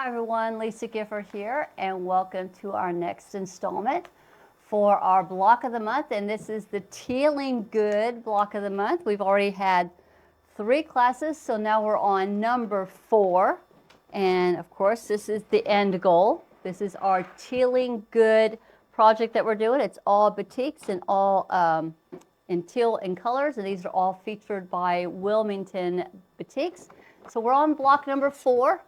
Hi everyone, Lisa Gifford here, and welcome to our next installment for our block of the month. And this is the Tealing Good block of the month. We've already had 3 classes, so now we're on number 4. And of course, this is the end goal. This is our Tealing Good project that we're doing. It's all batiks and all in teal in colors, and these are all featured by Wilmington Batiks. So we're on block number 4.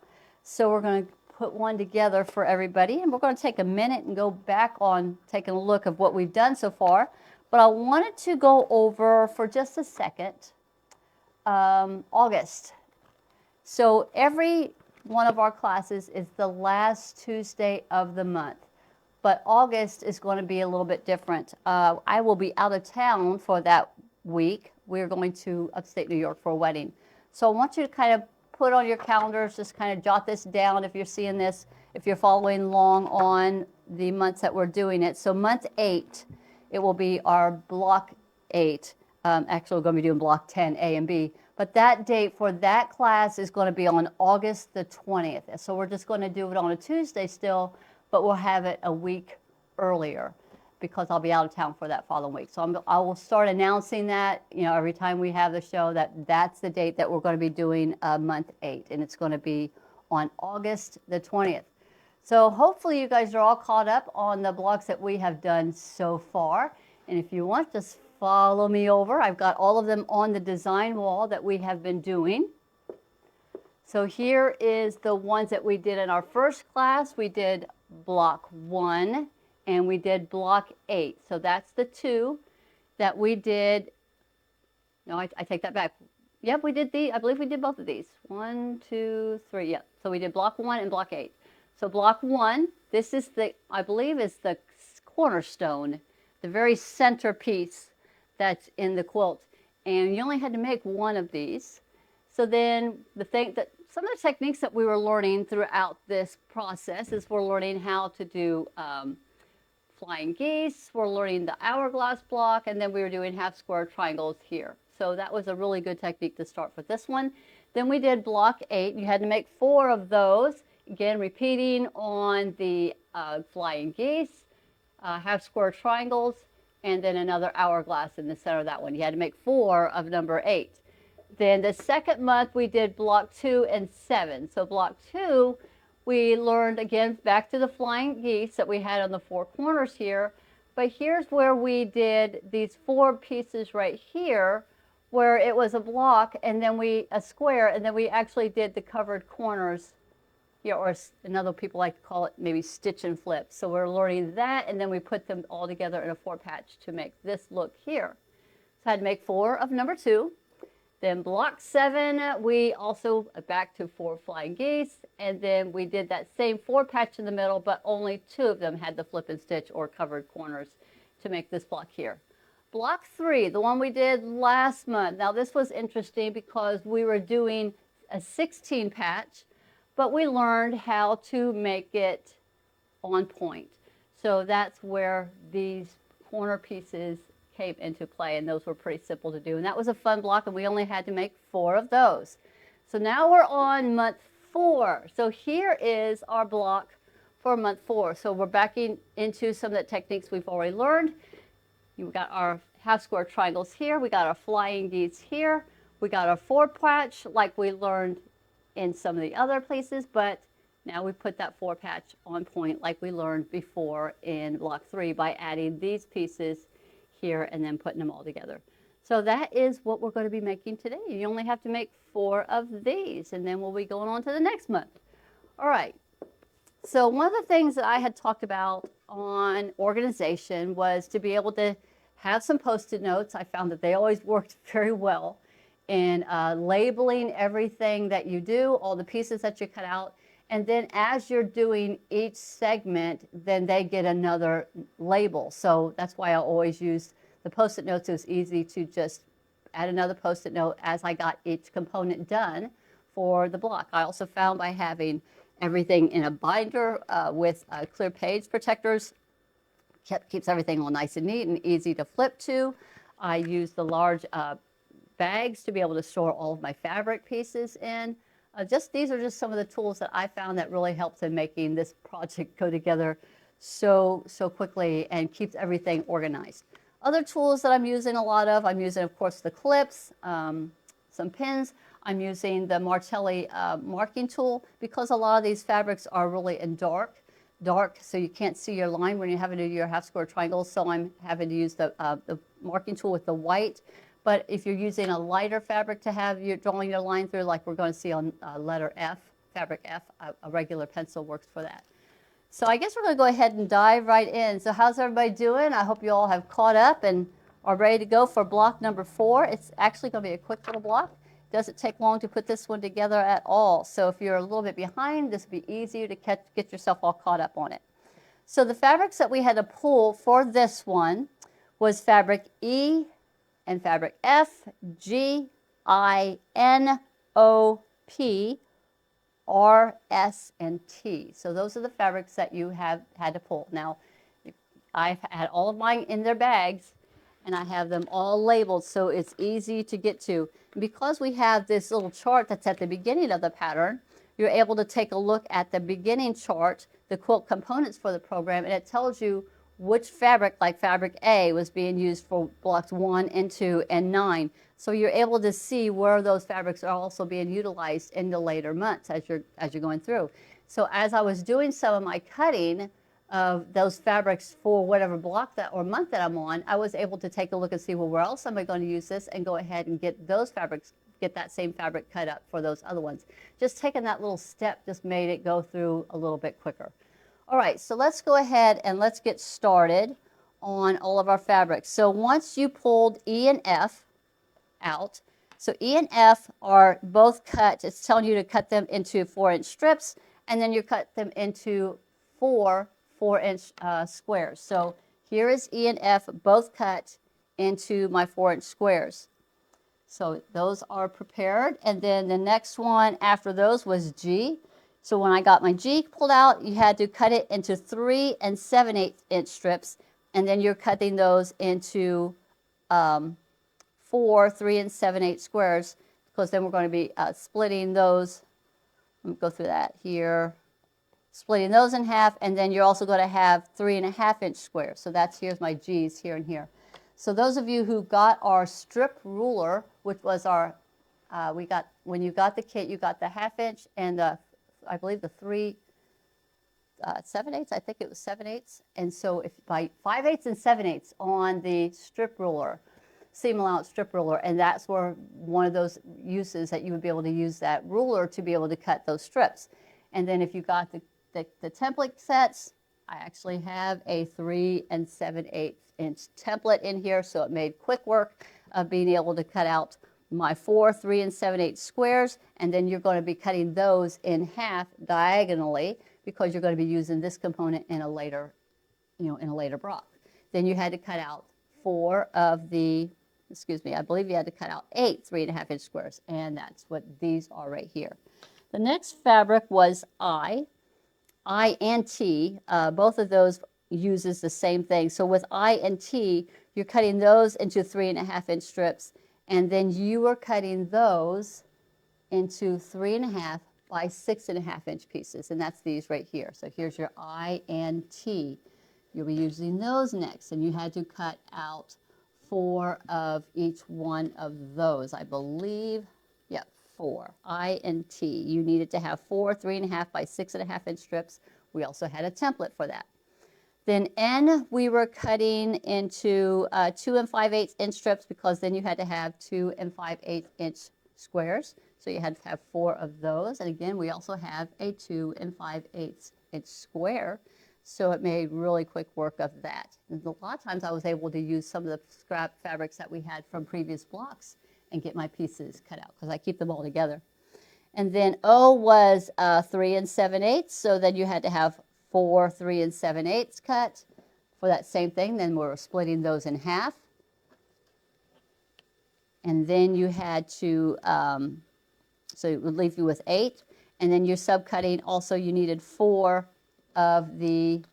So we're going to put one together for everybody, and we're going to take a minute and go back on taking a look of what we've done so far. But I wanted to go over for just a second August. So every one of our classes is the last Tuesday of the month, but August is going to be a little bit different. I will be out of town for that week. We're going to upstate New York for a wedding. So I want you to kind of put on your calendars, just kind of jot this down if you're seeing this, if you're following along on the months that we're doing it. So month 8, it will be our block 8. Actually, we're going to be doing block 10, A and B. But that date for that class is going to be on August the 20th. So we're just going to do it on a Tuesday still, but we'll have it a week earlier, because I'll be out of town for that following week. So I will start announcing that, every time we have the show, that's the date that we're going to be doing month 8, and it's going to be on August the 20th. So hopefully you guys are all caught up on the blocks that we have done so far. And if you want, just follow me over. I've got all of them on the design wall that we have been doing. So here is the ones that we did in our first class. We did block 1. And we did block 8. So that's the 2 that we did. No, I take that back. Yep, we did I believe we did both of these. 1, 2, 3. Yep. So we did block 1 and block 8. So block 1, this is I believe is the cornerstone, the very centerpiece that's in the quilt. And you only had to make one of these. So then some of the techniques that we were learning throughout this process is we're learning how to do flying geese, we're learning the hourglass block, and then we were doing half square triangles here. So that was a really good technique to start with this one. Then we did block 8. You had to make 4 of those. Again, repeating on the flying geese, half square triangles, and then another hourglass in the center of that one. You had to make 4 of number 8. Then the second month we did block 2 and 7. So block 2, we learned, again, back to the flying geese that we had on the 4 corners here. But here's where we did these 4 pieces right here, where it was a block and then a square, and then we actually did the covered corners, or another people like to call it maybe stitch and flip. So we're learning that, and then we put them all together in a 4 patch to make this look here. So I had to make 4 of number 2. Then block 7, we also back to 4 flying geese, and then we did that same 4 patch in the middle, but only 2 of them had the flip and stitch or covered corners to make this block here. Block 3, the one we did last month. Now this was interesting because we were doing a 16 patch, but we learned how to make it on point. So that's where these corner pieces came into play, and those were pretty simple to do. And that was a fun block, and we only had to make 4 of those. So now we're on month 4. So here is our block for month 4. So we're backing into some of the techniques we've already learned. We've got our half square triangles here. We got our flying geese here. We got our 4 patch like we learned in some of the other places, but now we put that 4 patch on point like we learned before in block 3 by adding these pieces here and then putting them all together. So that is what we're going to be making today. You only have to make 4 of these, and then we'll be going on to the next month. All right. So one of the things that I had talked about on organization was to be able to have some Post-it notes. I found that they always worked very well in labeling everything that you do, all the pieces that you cut out. And then as you're doing each segment, then they get another label. So that's why I always use the Post-it notes. It was easy to just add another Post-it note as I got each component done for the block. I also found by having everything in a binder with clear page protectors, keeps everything all nice and neat and easy to flip to. I use the large bags to be able to store all of my fabric pieces in. Just these are just some of the tools that I found that really helped in making this project go together so quickly and keeps everything organized. Other tools that I'm using a lot of, I'm using, of course, the clips, some pins. I'm using the Martelli marking tool because a lot of these fabrics are really in dark, so you can't see your line when you're having to do your half square triangles. So I'm having to use the marking tool with the white. But if you're using a lighter fabric to have you're drawing your line through, like we're going to see on letter F, fabric F, a regular pencil works for that. So I guess we're going to go ahead and dive right in. So how's everybody doing? I hope you all have caught up and are ready to go for block number 4. It's actually going to be a quick little block. Doesn't take long to put this one together at all. So if you're a little bit behind, this will be easier to get yourself all caught up on it. So the fabrics that we had to pull for this one was fabric E and fabric F, G, I, N, O, P, R, S, and T. So those are the fabrics that you have had to pull. Now, I've had all of mine in their bags, and I have them all labeled so it's easy to get to. And because we have this little chart that's at the beginning of the pattern, you're able to take a look at the beginning chart, the quilt components for the program, and it tells you which fabric, like fabric A, was being used for blocks 1 and 2 and 9. So you're able to see where those fabrics are also being utilized in the later months as you're going through. So as I was doing some of my cutting of those fabrics for whatever block that or month that I'm on, I was able to take a look and see, well, where else am I going to use this, and go ahead and get those fabrics, get that same fabric cut up for those other ones. Just taking that little step just made it go through a little bit quicker. All right, so let's go ahead and let's get started on all of our fabrics. So once you pulled E and F out, so E and F are both cut, it's telling you to cut them into 4-inch strips, and then you cut them into 4-inch squares. So here is E and F both cut into my 4-inch squares. So those are prepared, and then the next one after those was G. So when I got my G pulled out, you had to cut it into 3 7/8-inch strips, and then you're cutting those into 4 3 7/8 squares, because then we're going to be splitting those. Let me go through that here. Splitting those in half, and then you're also going to have 3.5-inch squares. So here's my G's here and here. So those of you who got our strip ruler, which was our, when you got the kit, you got the 1/2-inch and the, I believe the 3 7/8, I think it was 7/8. And so if by 5/8 and 7/8 on the strip ruler, seam allowance strip ruler, and that's where one of those uses that you would be able to use that ruler to be able to cut those strips. And then if you got the template sets, I actually have a 3 7/8-inch template in here, so it made quick work of being able to cut out my 4 3 7/8 squares, and then you're going to be cutting those in half diagonally because you're going to be using this component in a later, in a later block. Then you had to cut out 4 of the, I believe you had to cut out 8 3.5-inch squares, and that's what these are right here. The next fabric was I and T, both of those uses the same thing. So with I and T, you're cutting those into 3.5-inch strips, and then you are cutting those into 3.5 by 6.5-inch pieces, and that's these right here. So here's your I and T. You'll be using those next, and you had to cut out 4 of each one of those, I believe. Yeah, 4. I and T. You needed to have 4 3.5 by 6.5-inch strips. We also had a template for that. Then N, we were cutting into 2 5/8-inch strips, because then you had to have 2 5/8-inch squares. So you had to have 4 of those. And again, we also have a 2 5/8-inch square. So it made really quick work of that. And a lot of times I was able to use some of the scrap fabrics that we had from previous blocks and get my pieces cut out, because I keep them all together. And then O was 3 7/8, so then you had to have 4 3 7/8 cut for that same thing. Then we're splitting those in half. And then you had to, so it would leave you with 8. And then you're subcutting, also you needed 4 of the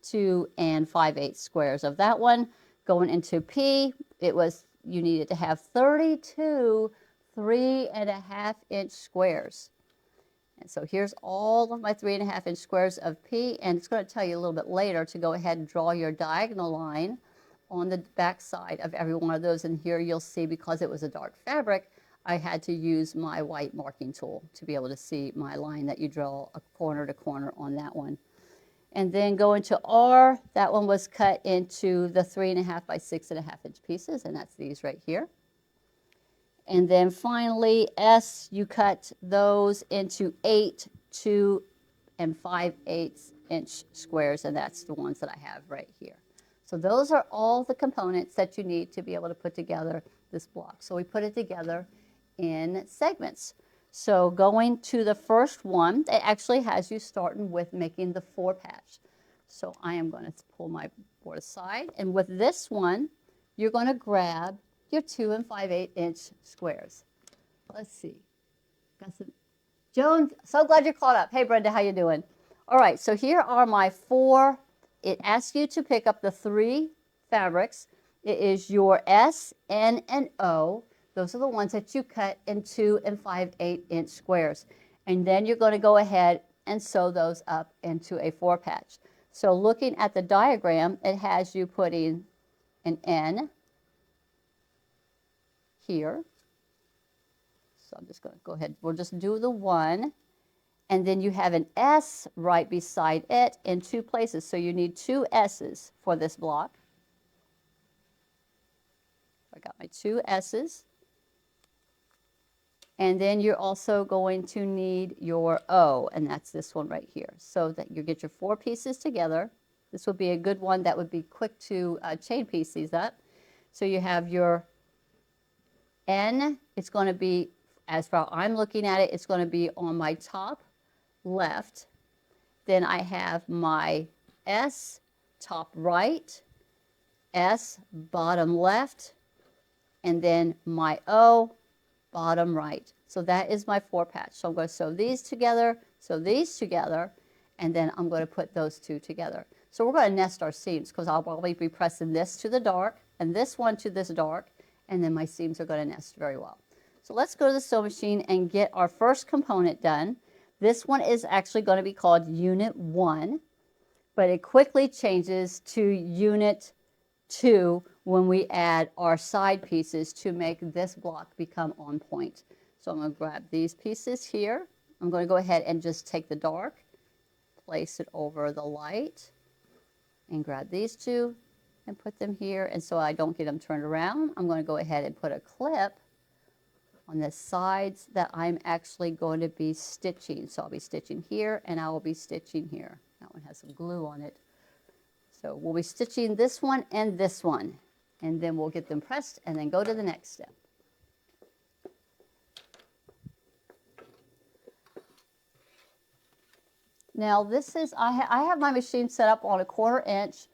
2 5/8 squares of that one. Going into P, it was, you needed to have 32 3.5-inch squares. And so here's all of my 3.5-inch squares of P, and it's going to tell you a little bit later to go ahead and draw your diagonal line on the back side of every one of those. And here you'll see, because it was a dark fabric, I had to use my white marking tool to be able to see my line that you draw a corner to corner on that one. And then go into R, that one was cut into the 3.5 by 6.5-inch pieces, and that's these right here. And then finally, S, you cut those into 8, 2, and 5/8-inch squares, and that's the ones that I have right here. So those are all the components that you need to be able to put together this block. So we put it together in segments. So going to the first one, it actually has you starting with making the 4 patch. So I am going to pull my board aside, and with this one, you're going to grab your 2 and 5/8-inch squares. Let's see. Got some. Joan, so glad you're caught up. Hey, Brenda, how you doing? All right, so here are my 4. It asks you to pick up the 3 fabrics. It is your S, N, and O. Those are the ones that you cut in 2 and 5/8-inch squares. And then you're going to go ahead and sew those up into a 4 patch. So looking at the diagram, it has you putting an N here. So I'm just going to go ahead. We'll just do the 1. And then you have an S right beside it in 2 places. So you need 2 S's for this block. I got my 2 S's. And then you're also going to need your O, and that's this one right here. So that you get your 4 pieces together. This would be a good one that would be quick to chain piece these up. So you have your N. It's going to be, as far as I'm looking at it, it's going to be on my top left. Then I have my S top right, S bottom left, and then my O bottom right. So that is my 4 patch. So I'm going to sew these together, and then I'm going to put those 2 together. So we're going to nest our seams, because I'll probably be pressing this to the dark and this one to this dark, and then my seams are going to nest very well. So let's go to the sewing machine and get our first component done. This one is actually going to be called Unit 1, but it quickly changes to Unit 2 when we add our side pieces to make this block become on point. So I'm going to grab these pieces here. I'm going to go ahead and just take the dark, place it over the light, and grab these 2 and put them here. And so I don't get them turned around, I'm going to go ahead and put a clip on the sides that I'm actually going to be stitching. So I'll be stitching here, and I will be stitching here. That one has some glue on it. So we'll be stitching this one, and then we'll get them pressed and then go to the next step. Now this is, I have my machine set up on a 1/4 inch,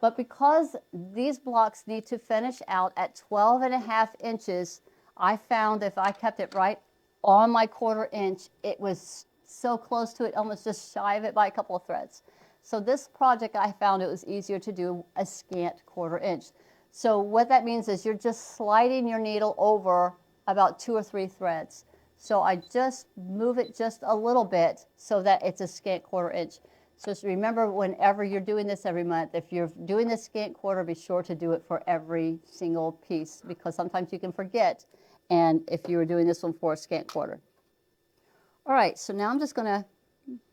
but because these blocks need to finish out at 12.5 inches, I found if I kept it right on my 1/4 inch, it was so close to it, almost just shy of it by a couple of threads. So this project, I found it was easier to do a scant 1/4 inch. So what that means is you're just sliding your needle over about 2 or 3 threads. So I just move it just a little bit so that it's a scant 1/4 inch. So just remember, whenever you're doing this every month, if you're doing this scant quarter, be sure to do it for every single piece, because sometimes you can forget, and if you were doing this one for a scant quarter. All right, so now I'm just going to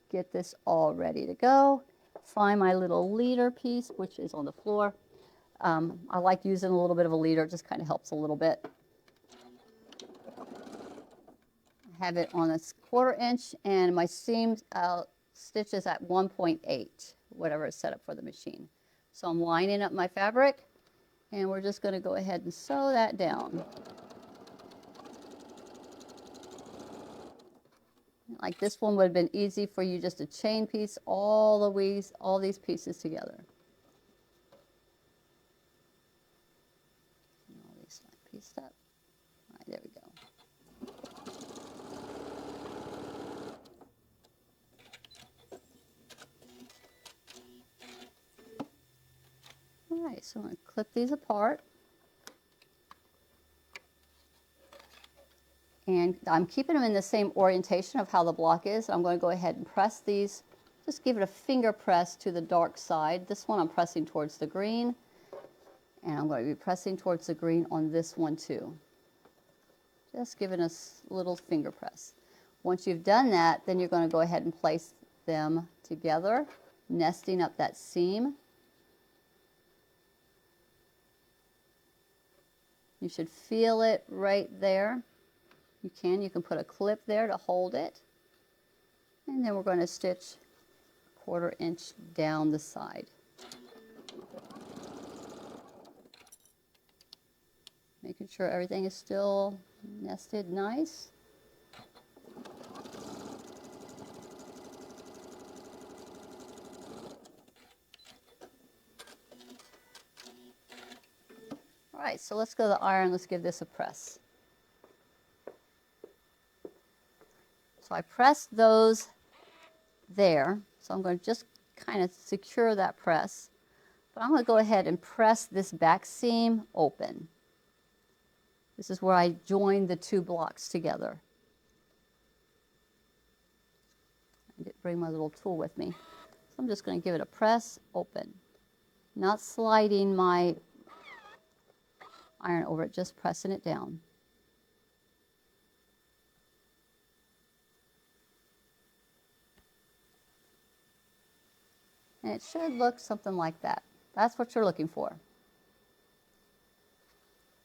get this all ready to go. Find my little leader piece, which is on the floor. I like using a little bit of a leader. It just kind of helps a little bit. I have it on a 1/4 inch, and my seam stitches at 1.8, whatever is set up for the machine. So I'm lining up my fabric, and we're just going to go ahead and sew that down. Like this one would have been easy for you just to chain piece all these pieces together. All these pieced up. All right, there we go. All right, so I'm going to clip these apart. And I'm keeping them in the same orientation of how the block is. I'm going to go ahead and press these. Just give it a finger press to the dark side. This one I'm pressing towards the green. And I'm going to be pressing towards the green on this one too. Just giving a little finger press. Once you've done that, then you're going to go ahead and place them together, nesting up that seam. You should feel it right there. You can put a clip there to hold it. And then we're going to stitch 1/4 inch down the side. Making sure everything is still nested nice. All right, so let's go to the iron. Let's give this a press. So I pressed those there. So I'm going to just kind of secure that press. But I'm going to go ahead and press this back seam open. This is where I joined the two blocks together. I didn't bring my little tool with me. So I'm just going to give it a press open. Not sliding my iron over it, just pressing it down. And it should look something like that. That's what you're looking for.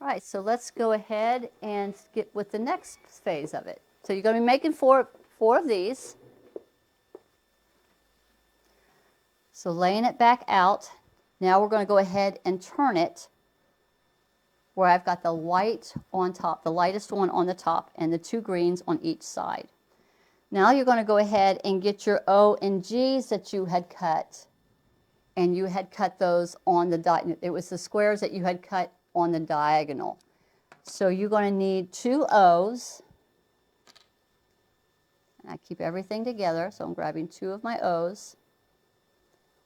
All right, so let's go ahead and get with the next phase of it. So you're going to be making four of these. So laying it back out. Now we're going to go ahead and turn it where I've got the white on top, the lightest one on the top, and the two greens on each side. Now you're going to go ahead and get your O and G's that you had cut. And you had cut those on the, it was the squares that you had cut on the diagonal. So you're going to need 2 O's. And I keep everything together, so I'm grabbing 2 of my O's,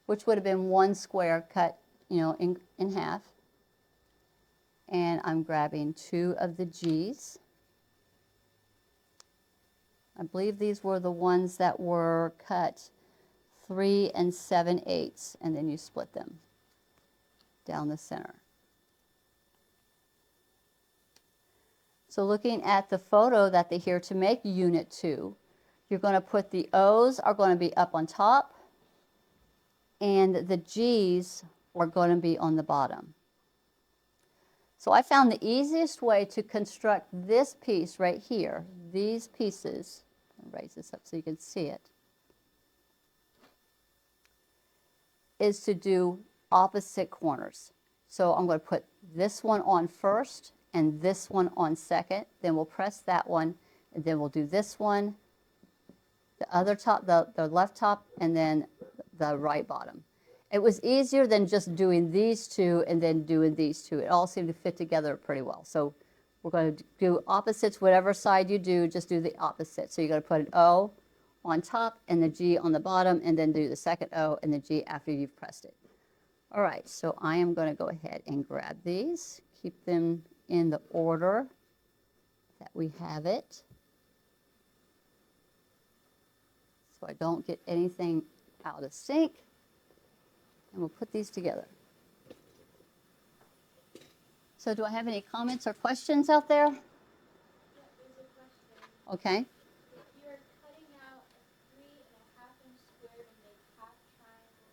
which would have been 1 square cut, in half. And I'm grabbing 2 of the G's. I believe these were the ones that were cut 3 7/8, and then you split them down the center. So looking at the photo that they here to make unit 2, you're going to put the O's are going to be up on top, and the G's are going to be on the bottom. So I found the easiest way to construct this piece right here, these pieces, I'll raise this up so you can see it, is to do opposite corners. So I'm going to put this one on first and this one on second, then we'll press that one, and then we'll do this one, the other top, the left top, and then the right bottom. It was easier than just doing these two and then doing these two. It all seemed to fit together pretty well. So we're going to do opposites, whatever side you do, just do the opposite. So you're going to put an O on top and the G on the bottom, and then do the second O and the G after you've pressed it. All right, so I am going to go ahead and grab these, keep them in the order that we have it, so I don't get anything out of sync. And we'll put these together. So do I have any comments or questions out there? Yeah, there's a question. Okay. If you're cutting out a 3.5-inch square to make half triangles,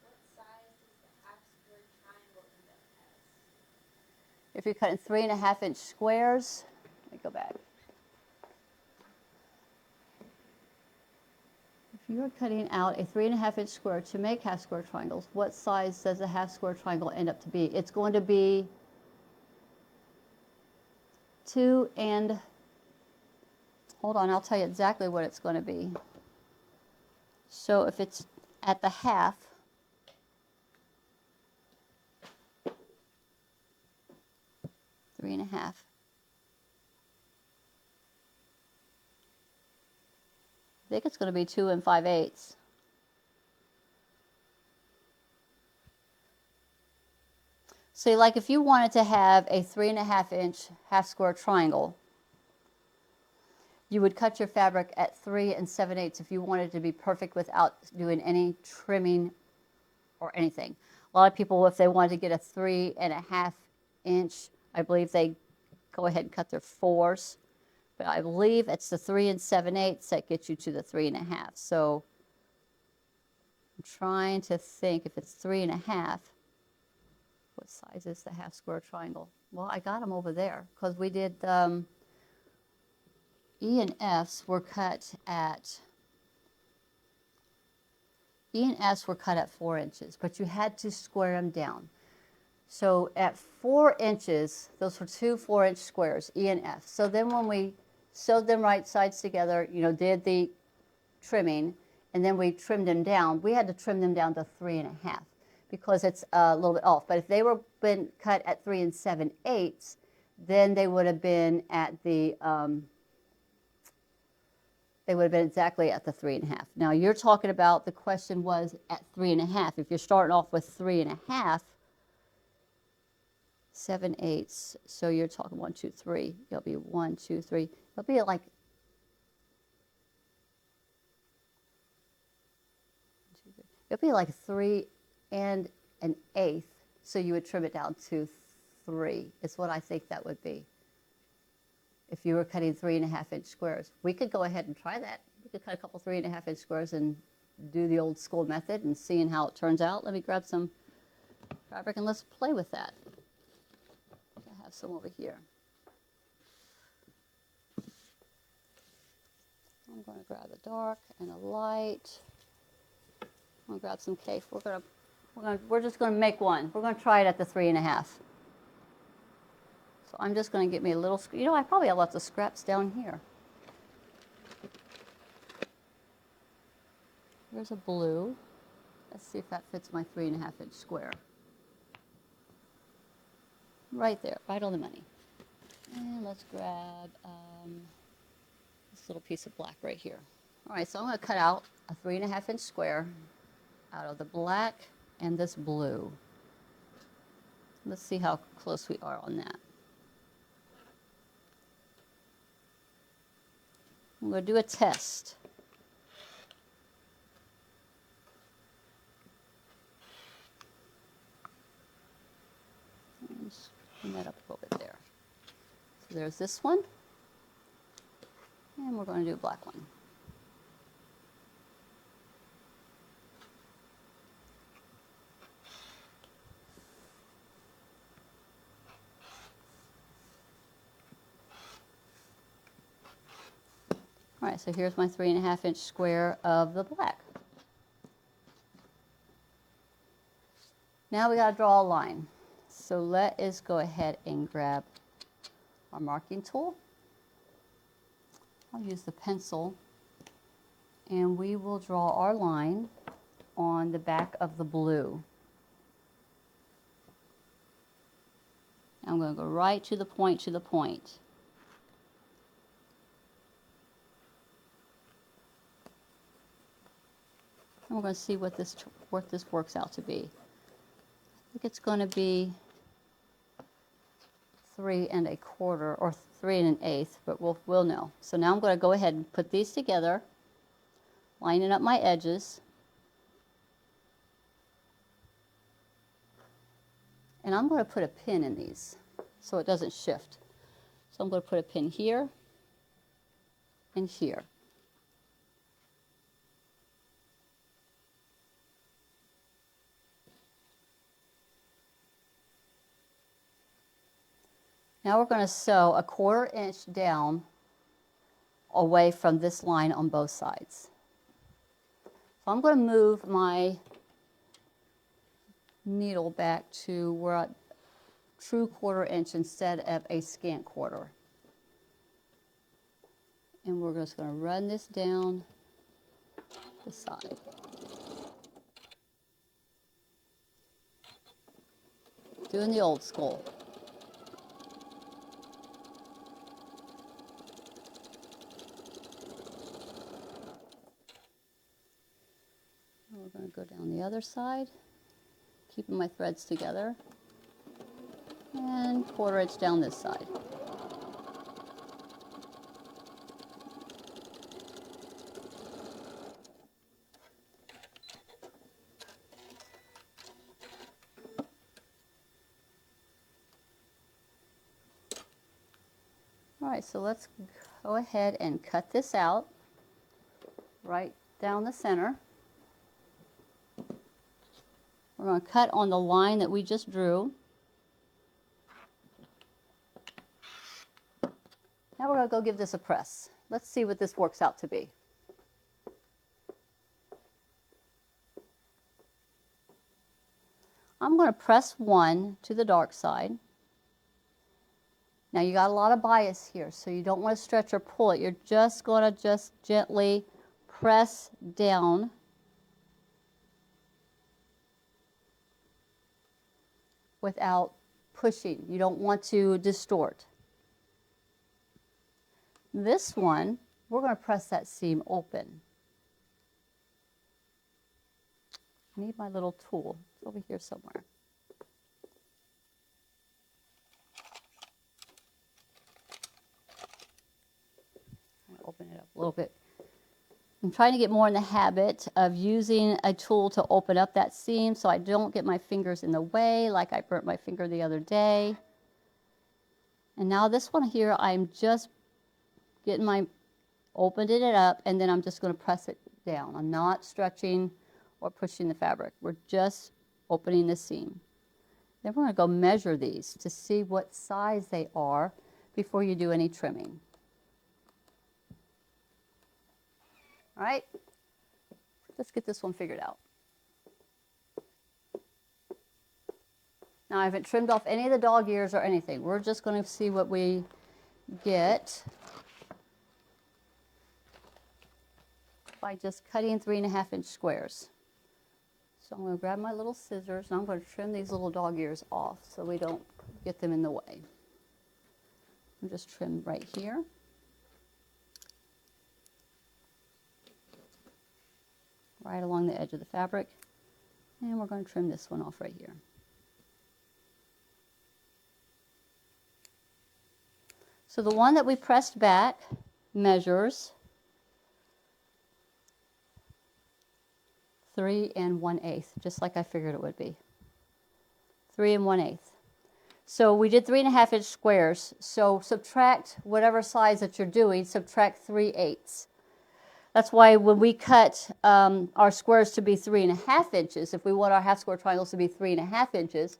what size does the half square triangle end up as? If you're cutting 3.5-inch squares, let me go back. If you're cutting out a 3.5-inch square to make half square triangles, what size does a half square triangle end up to be? It's going to be 2 and, hold on, I'll tell you exactly what it's going to be. So if it's at the half, three and a half. I think it's going to be 2 5/8. So like if you wanted to have a 3.5-inch half square triangle, You would cut your fabric at 3 7/8 if you wanted to be perfect without doing any trimming or anything. A lot of people, if they wanted to get a 3.5 inch, I believe they go ahead and cut their 4s. But I believe it's the 3 7/8 that gets you to the 3.5. So I'm trying to think if it's 3.5. What size is the half square triangle? Well, I got them over there because we did E and F's were cut at E and F's were cut at 4 inches, but you had to square them down. So at 4 inches, those were two 4-inch squares, E and F. So then when we sewed them right sides together, you know, did the trimming, and then we trimmed them down, we had to trim them down to 3.5 because it's a little bit off. But if they were been cut at 3 7/8, then they would have been at the they would have been exactly at the 3.5. Now you're talking about, the question was at 3.5. If you're starting off with 3.5, 7/8, so you're talking 1, 2, 3. It'll be 1, 2, 3. It'll be like, it'll be like 3 1/8. So you would trim it down to 3. Is what I think that would be. If you were cutting 3.5-inch squares, we could go ahead and try that. We could cut a couple 3.5-inch squares and do the old school method and seeing how it turns out. Let me grab some fabric and let's play with that. I have some over here. I'm going to grab a dark and a light. I'm going to grab some cake. We're just going to make one. We're going to try it at the 3.5. So I'm just going to get me a little, you know, I probably have lots of scraps down here. Here's a blue. Let's see if that fits my 3.5-inch square. Right there, right on the money. And let's grab this little piece of black right here. All right, so I'm going to cut out a 3.5-inch square out of the black and this blue. Let's see how close we are on that. I'm going to do a test. Just clean that up a little bit there. So there's this one. And we're going to do a black one. All right, so here's my 3.5-inch square of the black. Now we got to draw a line. So let us go ahead and grab our marking tool. I'll use the pencil and we will draw our line on the back of the blue. I'm going to go right to the point, to the point. And we're going to see what this works out to be. I think it's going to be 3 1/4 or 3 1/8, but we'll know. So now I'm going to go ahead and put these together, lining up my edges. And I'm going to put a pin in these so it doesn't shift. So I'm going to put a pin here and here. Now we're going to sew a 1/4 inch down away from this line on both sides. So I'm going to move my needle back to where a true 1/4 inch instead of a scant 1/4. And we're just going to run this down the side. Doing the old school. We're going to go down the other side, keeping my threads together, and 1/4 inch down this side. All right, so let's go ahead and cut this out right down the center. We're going to cut on the line that we just drew. Now we're going to go give this a press. Let's see what this works out to be. I'm going to press 1 to the dark side. Now you got a lot of bias here, so you don't want to stretch or pull it. You're just going to just gently press down. Without pushing. You don't want to distort. This one, we're going to press that seam open. I need my little tool. It's over here somewhere. I'll open it up a little bit. I'm trying to get more in the habit of using a tool to open up that seam so I don't get my fingers in the way like I burnt my finger the other day. And now this one here, I'm just opened it up, and then I'm just going to press it down. I'm not stretching or pushing the fabric. We're just opening the seam. Then we're going to go measure these to see what size they are before you do any trimming. All right, let's get this one figured out. Now I haven't trimmed off any of the dog ears or anything. We're just going to see what we get by just cutting 3.5-inch squares. So I'm going to grab my little scissors and I'm going to trim these little dog ears off so we don't get them in the way. I'll just trim right here. Right along the edge of the fabric. And we're going to trim this one off right here. So the one that we pressed back measures 3 1/8, just like I figured it would be. 3 1/8. So we did 3.5-inch squares. So subtract whatever size that you're doing, subtract 3/8. That's why when we cut our squares to be 3.5 inches, if we want our half square triangles to be 3.5 inches,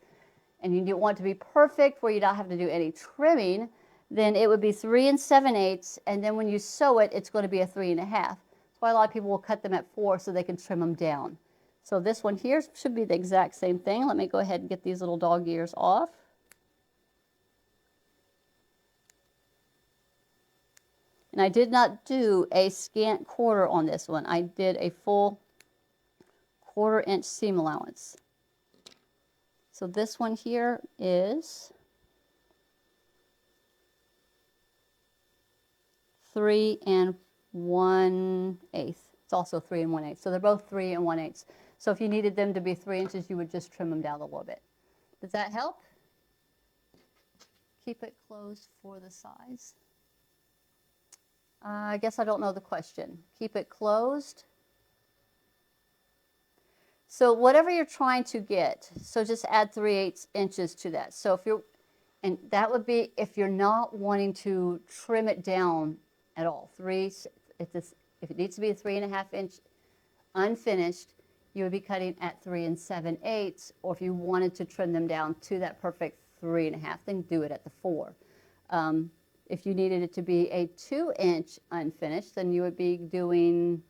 and you don't want it to be perfect where you don't have to do any trimming, then it would be 3 7/8, and then when you sew it, it's going to be a 3.5. That's why a lot of people will cut them at 4 so they can trim them down. So this one here should be the exact same thing. Let me go ahead and get these little dog ears off. And I did not do a scant quarter on this one. I did a full 1/4-inch seam allowance. So this one here is 3 1/8. It's also 3 1/8. So they're both 3 1/8. So if you needed them to be 3 inches, you would just trim them down a little bit. Does that help? Keep it closed for the size. I guess I don't know the question. Keep it closed. So whatever you're trying to get, so just add 3/8 inches to that. So if you're, and that would be if you're not wanting to trim it down at all. If it needs to be a 3.5-inch unfinished, you would be cutting at 3 7/8. Or if you wanted to trim them down to that perfect 3.5, then do it at the 4. If you needed it to be a 2-inch unfinished, then you would be doing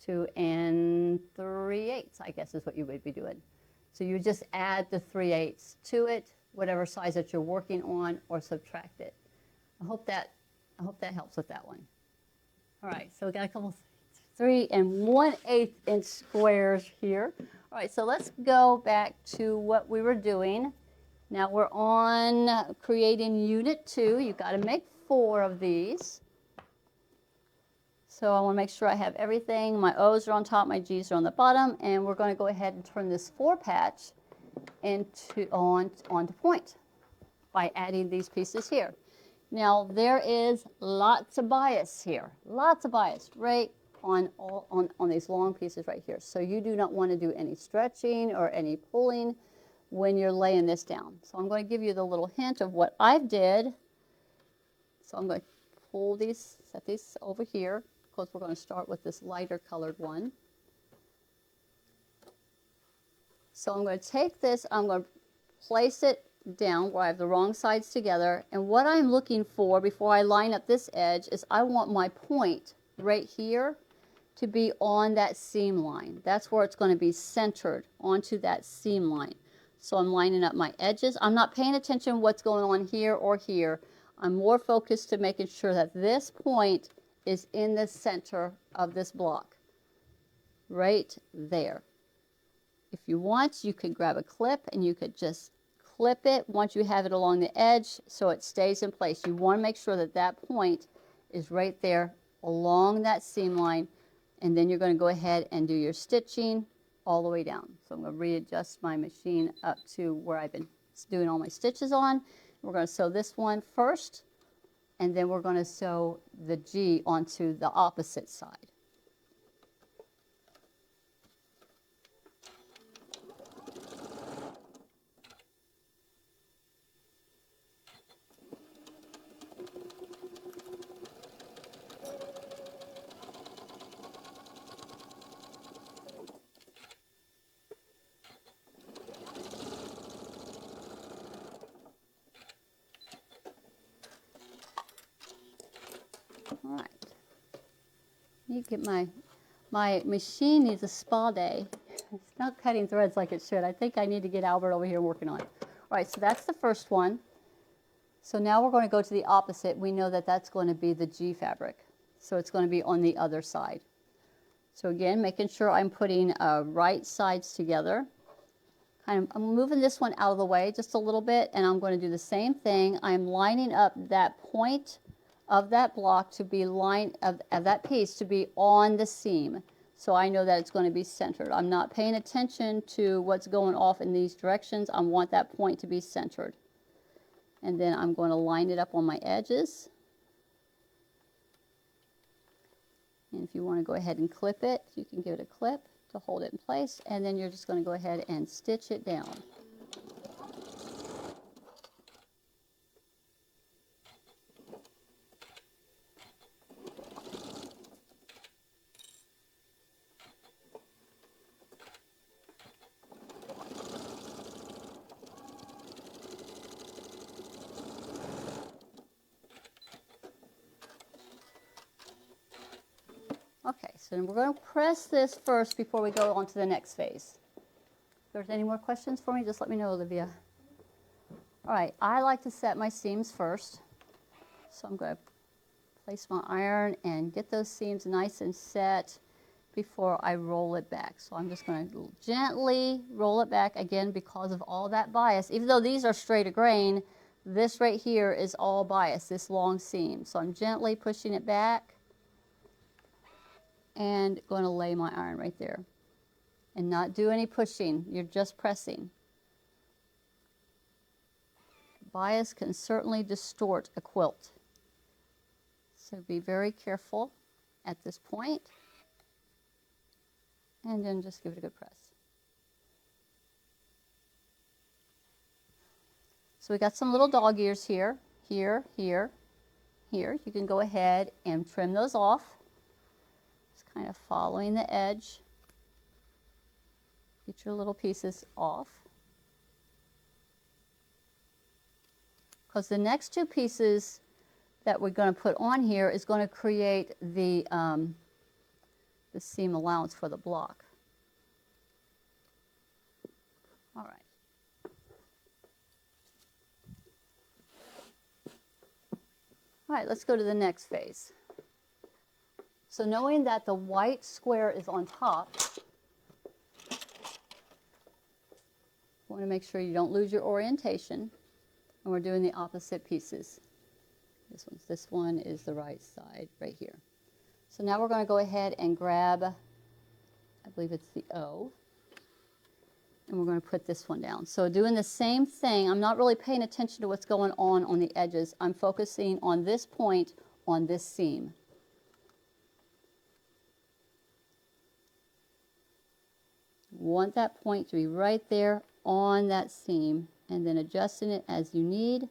2 3/8, I guess is what you would be doing. So you would just add the 3/8 to it, whatever size that you're working on, or subtract it. I hope that helps with that one. All right, so we got a couple 3 1/8 inch squares here. All right, so let's go back to what we were doing. Now we're on creating unit 2. You've got to make 4 of these. So I want to make sure I have everything. My O's are on top, my G's are on the bottom, and we're going to go ahead and turn this 4 patch onto point by adding these pieces here. Now there is lots of bias here, lots of bias right on these long pieces right here. So you do not want to do any stretching or any pulling when you're laying this down. So I'm going to give you the little hint of what I did. So I'm going to pull these, set these over here, because we're going to start with this lighter colored one. So I'm going to take this, I'm going to place it down where I have the wrong sides together, and what I'm looking for before I line up this edge is I want my point right here to be on that seam line. That's where it's going to be centered onto that seam line. So I'm lining up my edges. I'm not paying attention to what's going on here or here. I'm more focused to making sure that this point is in the center of this block, right there. If you want, you could grab a clip and you could just clip it once you have it along the edge so it stays in place. You want to make sure that that point is right there along that seam line, and then you're going to go ahead and do your stitching all the way down. So I'm going to readjust my machine up to where I've been doing all my stitches on. We're going to sew this one first, and then we're going to sew the G onto the opposite side. All right. You get my machine needs a spa day. It's not cutting threads like it should. I think I need to get Albert over here working on it. All right, so that's the first one. So now we're going to go to the opposite. We know that that's going to be the G fabric. So it's going to be on the other side. So again, making sure I'm putting right sides together. I'm moving this one out of the way just a little bit, and I'm going to do the same thing. I'm lining up that point of that block to be of that piece to be on the seam. So I know that it's going to be centered. I'm not paying attention to what's going off in these directions. I want that point to be centered. And then I'm going to line it up on my edges. And if you want to go ahead and clip it, you can give it a clip to hold it in place, and then you're just going to go ahead and stitch it down. Okay, so we're going to press this first before we go on to the next phase. If there's any more questions for me, just let me know, Olivia. All right, I like to set my seams first. So I'm going to place my iron and get those seams nice and set before I roll it back. So I'm just going to gently roll it back, again, because of all that bias. Even though these are straight a grain, this right here is all bias, this long seam. So I'm gently pushing it back and going to lay my iron right there. And not do any pushing, you're just pressing. Bias can certainly distort a quilt. So be very careful at this point. And then just give it a good press. So we got some little dog ears here, here, here, here. You can go ahead and trim those off. Just kind of following the edge. Get your little pieces off. Because the next two pieces that we're going to put on here is going to create the seam allowance for the block. All right. All right, let's go to the next phase. So knowing that the white square is on top, you want to make sure you don't lose your orientation. And we're doing the opposite pieces. This one is the right side right here. So now we're going to go ahead and grab, I believe it's the O, and we're going to put this one down. So doing the same thing, I'm not really paying attention to what's going on the edges. I'm focusing on this point on this seam. Want that point to be right there on that seam, and then adjusting it as you need.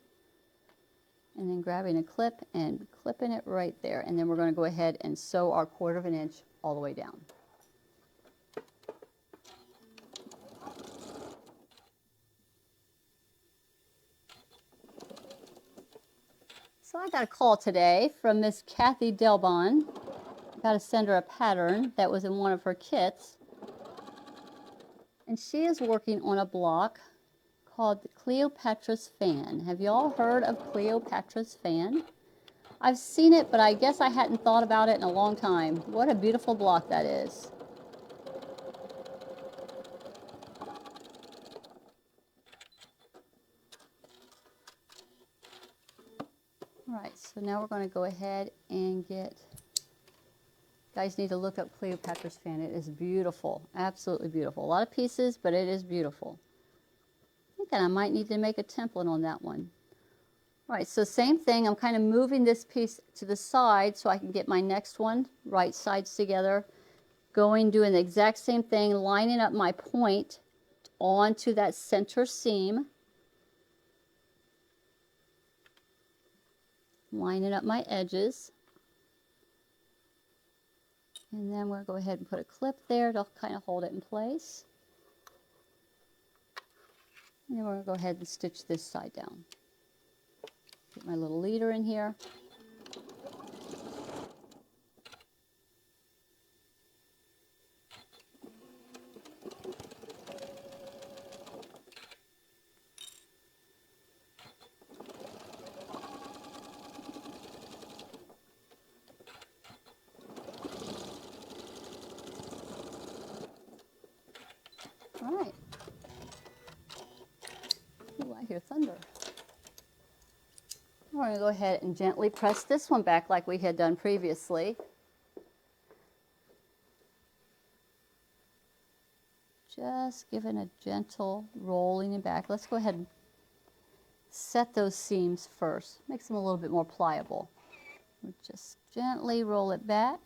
And then grabbing a clip and clipping it right there. And then we're going to go ahead and sew our 1/4 inch all the way down. So I got a call today from Miss Kathy Delbon. I got to send her a pattern that was in one of her kits. And she is working on a block called the Cleopatra's Fan. Have you all heard of Cleopatra's Fan? I've seen it, but I guess I hadn't thought about it in a long time. What a beautiful block that is. All right, so now we're going to go ahead and get, you guys need to look up Cleopatra's Fan. It is beautiful, absolutely beautiful. A lot of pieces, but it is beautiful. I think I might need to make a template on that one. All right, so same thing, I'm kind of moving this piece to the side so I can get my next one, right sides together, doing the exact same thing, lining up my point onto that center seam, lining up my edges, and then we'll go ahead and put a clip there to kind of hold it in place. And then we're going to go ahead and stitch this side down. Get my little leader in here. All right. Ooh, I hear thunder. We're going to go ahead and gently press this one back like we had done previously. Just giving a gentle rolling it back. Let's go ahead and set those seams first. Makes them a little bit more pliable. We'll just gently roll it back.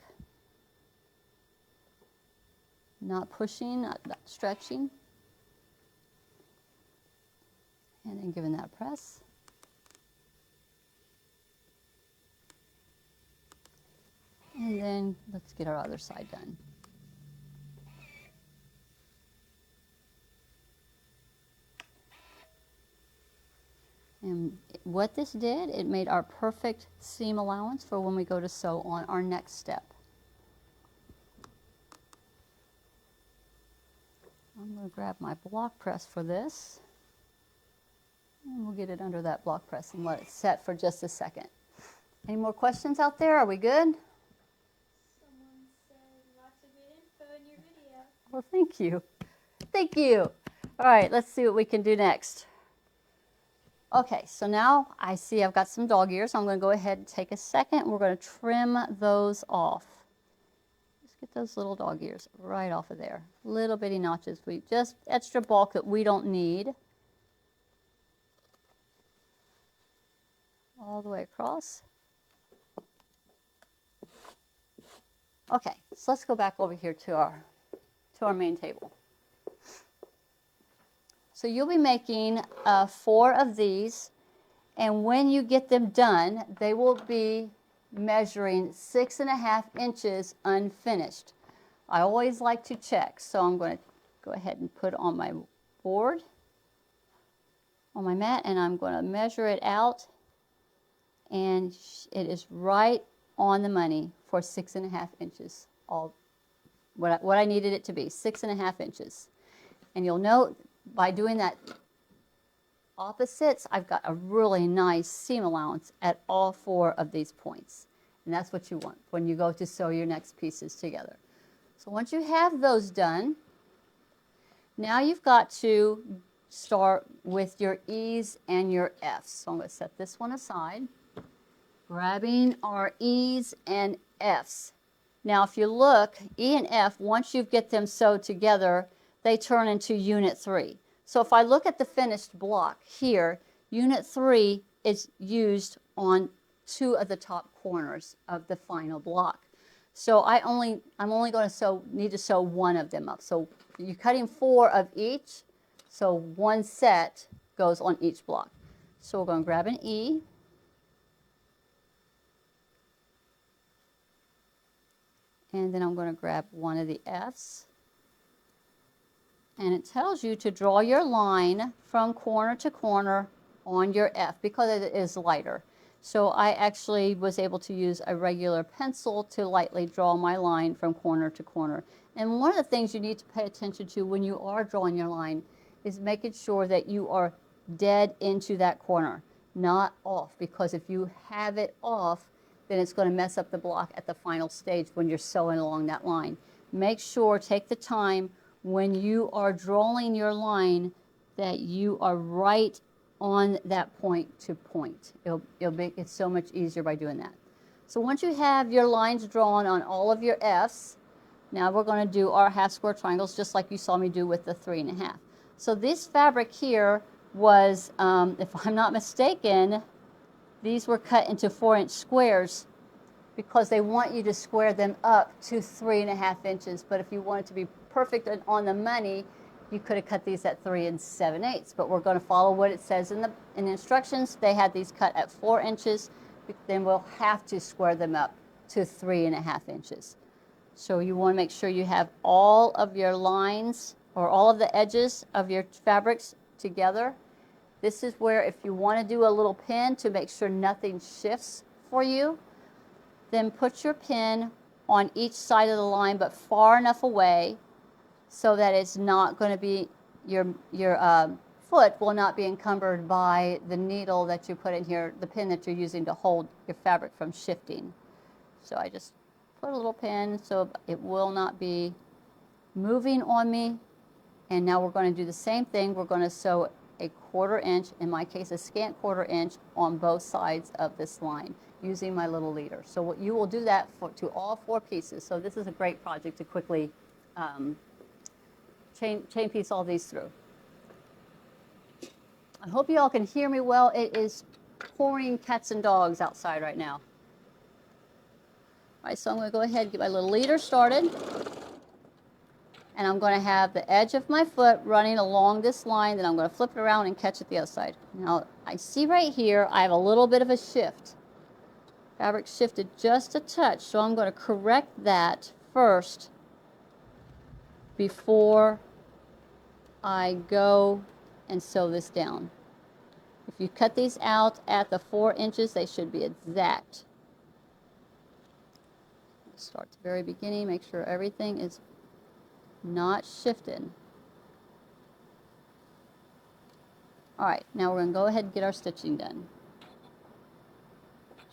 Not pushing, not stretching. And then giving that a press. And then let's get our other side done. And what this did, it made our perfect seam allowance for when we go to sew on our next step. I'm going to grab my block press for this. And we'll get it under that block press and let it set for just a second. Any more questions out there? Are we good? Someone said lots of good info in your video. Well, thank you. Thank you. All right, let's see what we can do next. Okay, so now I see I've got some dog ears. I'm going to go ahead and take a second. We're going to trim those off. Just get those little dog ears right off of there. Little bitty notches. We just extra bulk that we don't need. All the way across. Okay, so let's go back over here to our main table. So you'll be making 4 of these, and when you get them done, they will be measuring 6.5 inches unfinished. I always like to check, so I'm going to go ahead and put on my board, on my mat, and I'm going to measure it out, and it is right on the money for 6.5 inches. All what I needed it to be, 6.5 inches. And you'll note by doing that opposites, I've got a really nice seam allowance at all 4 of these points. And that's what you want when you go to sew your next pieces together. So once you have those done, now you've got to start with your E's and your F's. So I'm going to set this one aside, grabbing our E's and F's. Now if you look, E and F, once you get them sewed together, they turn into unit 3. So if I look at the finished block here, unit 3 is used on 2 of the top corners of the final block. So I'm only going to need to sew 1 of them up. So you're cutting 4 of each, so 1 set goes on each block. So we're going to grab an E, And then I'm going to grab one of the F's. And it tells you to draw your line from corner to corner on your F because it is lighter. So I actually was able to use a regular pencil to lightly draw my line from corner to corner. And one of the things you need to pay attention to when you are drawing your line is making sure that you are dead into that corner, not off, because if you have it off, then it's going to mess up the block at the final stage when you're sewing along that line. Make sure, take the time when you are drawing your line that you are right on that point to point. It'll make it so much easier by doing that. So once you have your lines drawn on all of your F's, now we're going to do our half square triangles just like you saw me do with the 3.5. So this fabric here was, if I'm not mistaken, these were cut into 4-inch squares because they want you to square them up to 3.5 inches. But if you want it to be perfect and on the money, you could have cut these at 3 7/8. But we're going to follow what it says in the instructions. They had these cut at 4 inches. Then we'll have to square them up to 3.5 inches. So you want to make sure you have all of your lines or all of the edges of your fabrics together. This is where if you want to do a little pin to make sure nothing shifts for you, then put your pin on each side of the line but far enough away so that it's not going to be, your foot will not be encumbered by the needle that you put in here, the pin that you're using to hold your fabric from shifting. So I just put a little pin so it will not be moving on me. And now we're going to do the same thing. We're going to sew a 1/4 inch, in my case a scant 1/4 inch, on both sides of this line using my little leader. So what you will do that to all 4 pieces. So this is a great project to quickly chain piece all these through. I hope you all can hear me well. It is pouring cats and dogs outside right now. All right, so I'm going to go ahead and get my little leader started. And I'm going to have the edge of my foot running along this line, then I'm going to flip it around and catch it the other side. Now, I see right here I have a little bit of a shift. Fabric shifted just a touch, so I'm going to correct that first before I go and sew this down. If you cut these out at the 4 inches, they should be exact. Start at the very beginning, make sure everything is not shifted. All right, now we're going to go ahead and get our stitching done.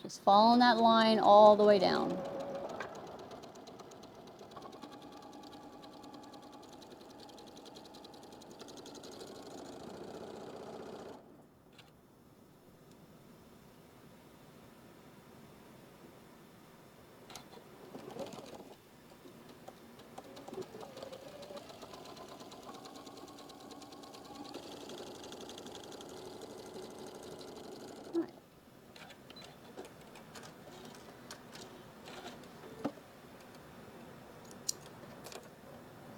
Just following that line all the way down.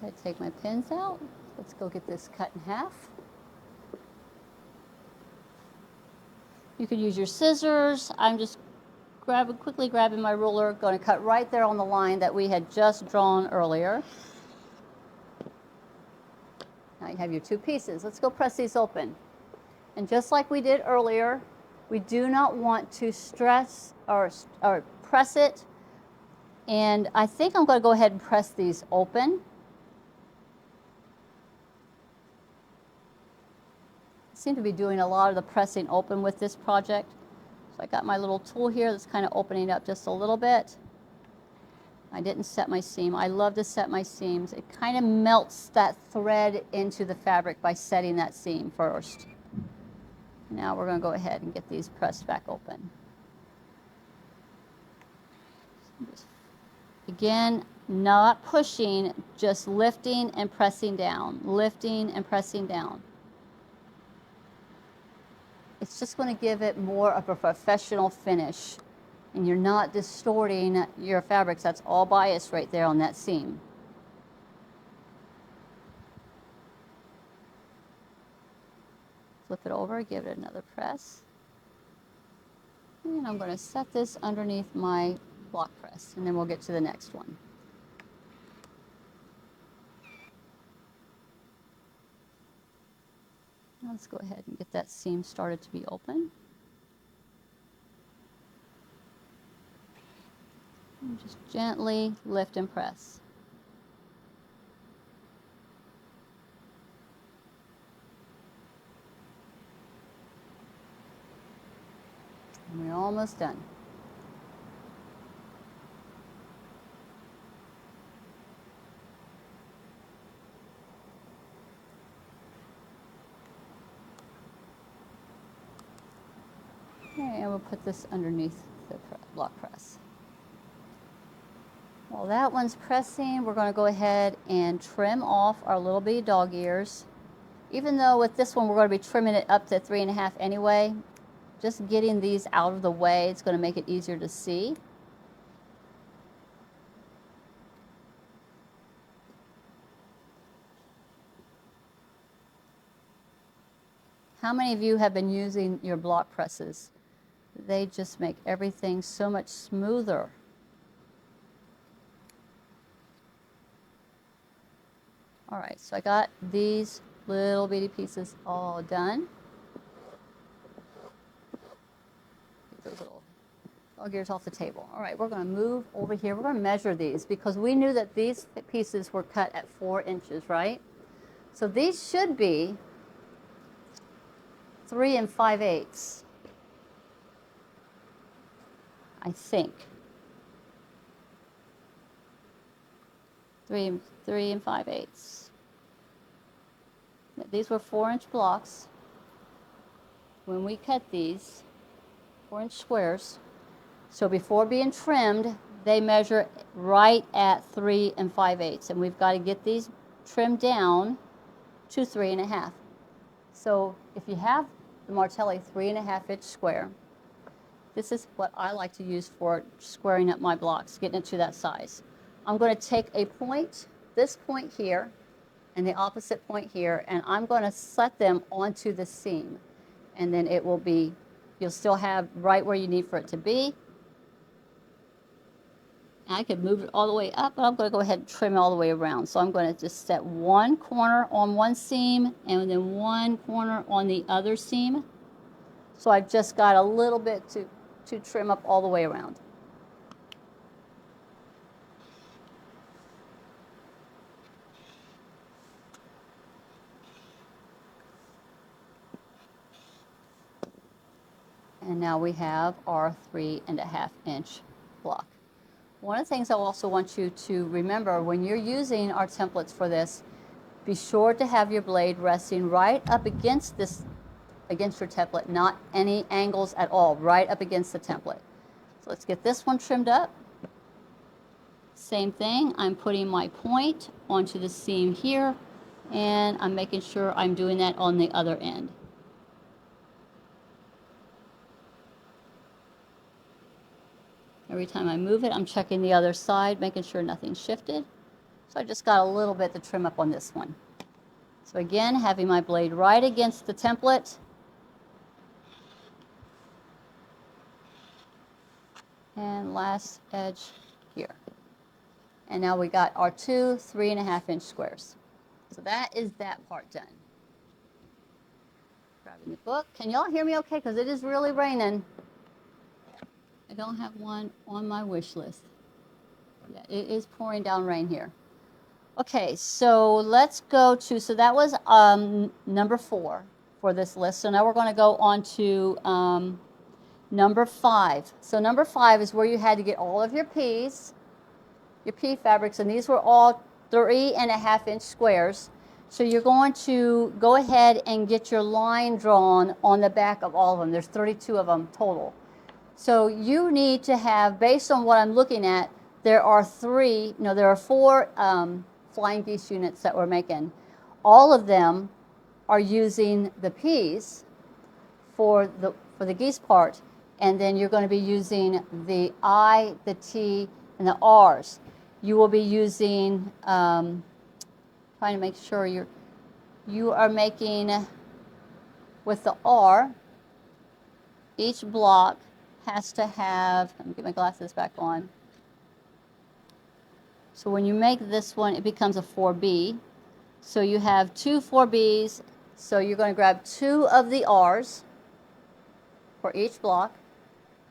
I take my pins out. Let's go get this cut in half. You could use your scissors. I'm just quickly grabbing my ruler, going to cut right there on the line that we had just drawn earlier. Now you have your 2 pieces. Let's go press these open. And just like we did earlier, we do not want to stress or press it. And I think I'm going to go ahead and press these open. Seem to be doing a lot of the pressing open with this project. So I got my little tool here that's kind of opening up just a little bit. I didn't set my seam. I love to set my seams. It kind of melts that thread into the fabric by setting that seam first. Now we're going to go ahead and get these pressed back open. Again, not pushing, just lifting and pressing down, lifting and pressing down. It's just going to give it more of a professional finish. And you're not distorting your fabrics. That's all bias right there on that seam. Flip it over, give it another press. And I'm going to set this underneath my block press, and then we'll get to the next one. Let's go ahead and get that seam started to be open. And just gently lift and press. And we're almost done. Okay, and we'll put this underneath the block press. While that one's pressing, we're going to go ahead and trim off our little bitty dog ears. Even though with this one we're going to be trimming it up to 3.5 anyway, just getting these out of the way, it's going to make it easier to see. How many of you have been using your block presses? They just make everything so much smoother. All right, so I got these little bitty pieces all done. Get those little dog ears off the table. All right, we're going to move over here. We're going to measure these because we knew that these pieces were cut at 4 inches, right? So these should be 3 5/8, I think. 3 5/8. These were 4-inch blocks. When we cut these, 4-inch squares, so before being trimmed, they measure right at 3 5/8, and we've got to get these trimmed down to 3.5. So if you have the Martelli 3.5-inch square, this is what I like to use for squaring up my blocks, getting it to that size. I'm going to take a point, this point here, and the opposite point here, and I'm going to set them onto the seam. And then it will be, you'll still have right where you need for it to be. And I could move it all the way up, but I'm going to go ahead and trim all the way around. So I'm going to just set one corner on one seam and then one corner on the other seam. So I've just got a little bit to trim up all the way around. And now we have our 3.5-inch block. One of the things I also want you to remember when you're using our templates for this, be sure to have your blade resting right up against your template, not any angles at all, right up against the template. So let's get this one trimmed up. Same thing, I'm putting my point onto the seam here, and I'm making sure I'm doing that on the other end. Every time I move it, I'm checking the other side, making sure nothing's shifted. So I just got a little bit to trim up on this one. So again, having my blade right against the template. And last edge here. And now we got our two 3.5-inch squares. So that is that part done. Grabbing the book. Can y'all hear me okay? Because it is really raining. I don't have one on my wish list. Yeah, it is pouring down rain here. Okay, so let's go to, so that was number 4 for this list. So now we're going to go on to number 5. So number 5 is where you had to get all of your P's, your P fabrics, and these were all 3.5-inch squares. So you're going to go ahead and get your line drawn on the back of all of them. There's 32 of them total. So you need to have, based on what I'm looking at, there are 4 flying geese units that we're making. All of them are using the P's for the geese part, and then you're going to be using the I, the T, and the R's. You will be using, trying to make sure you are making, with the R, each block has to have, let me get my glasses back on. So when you make this one, it becomes a 4B. So you have 2 4Bs So you're going to grab 2 of the R's for each block.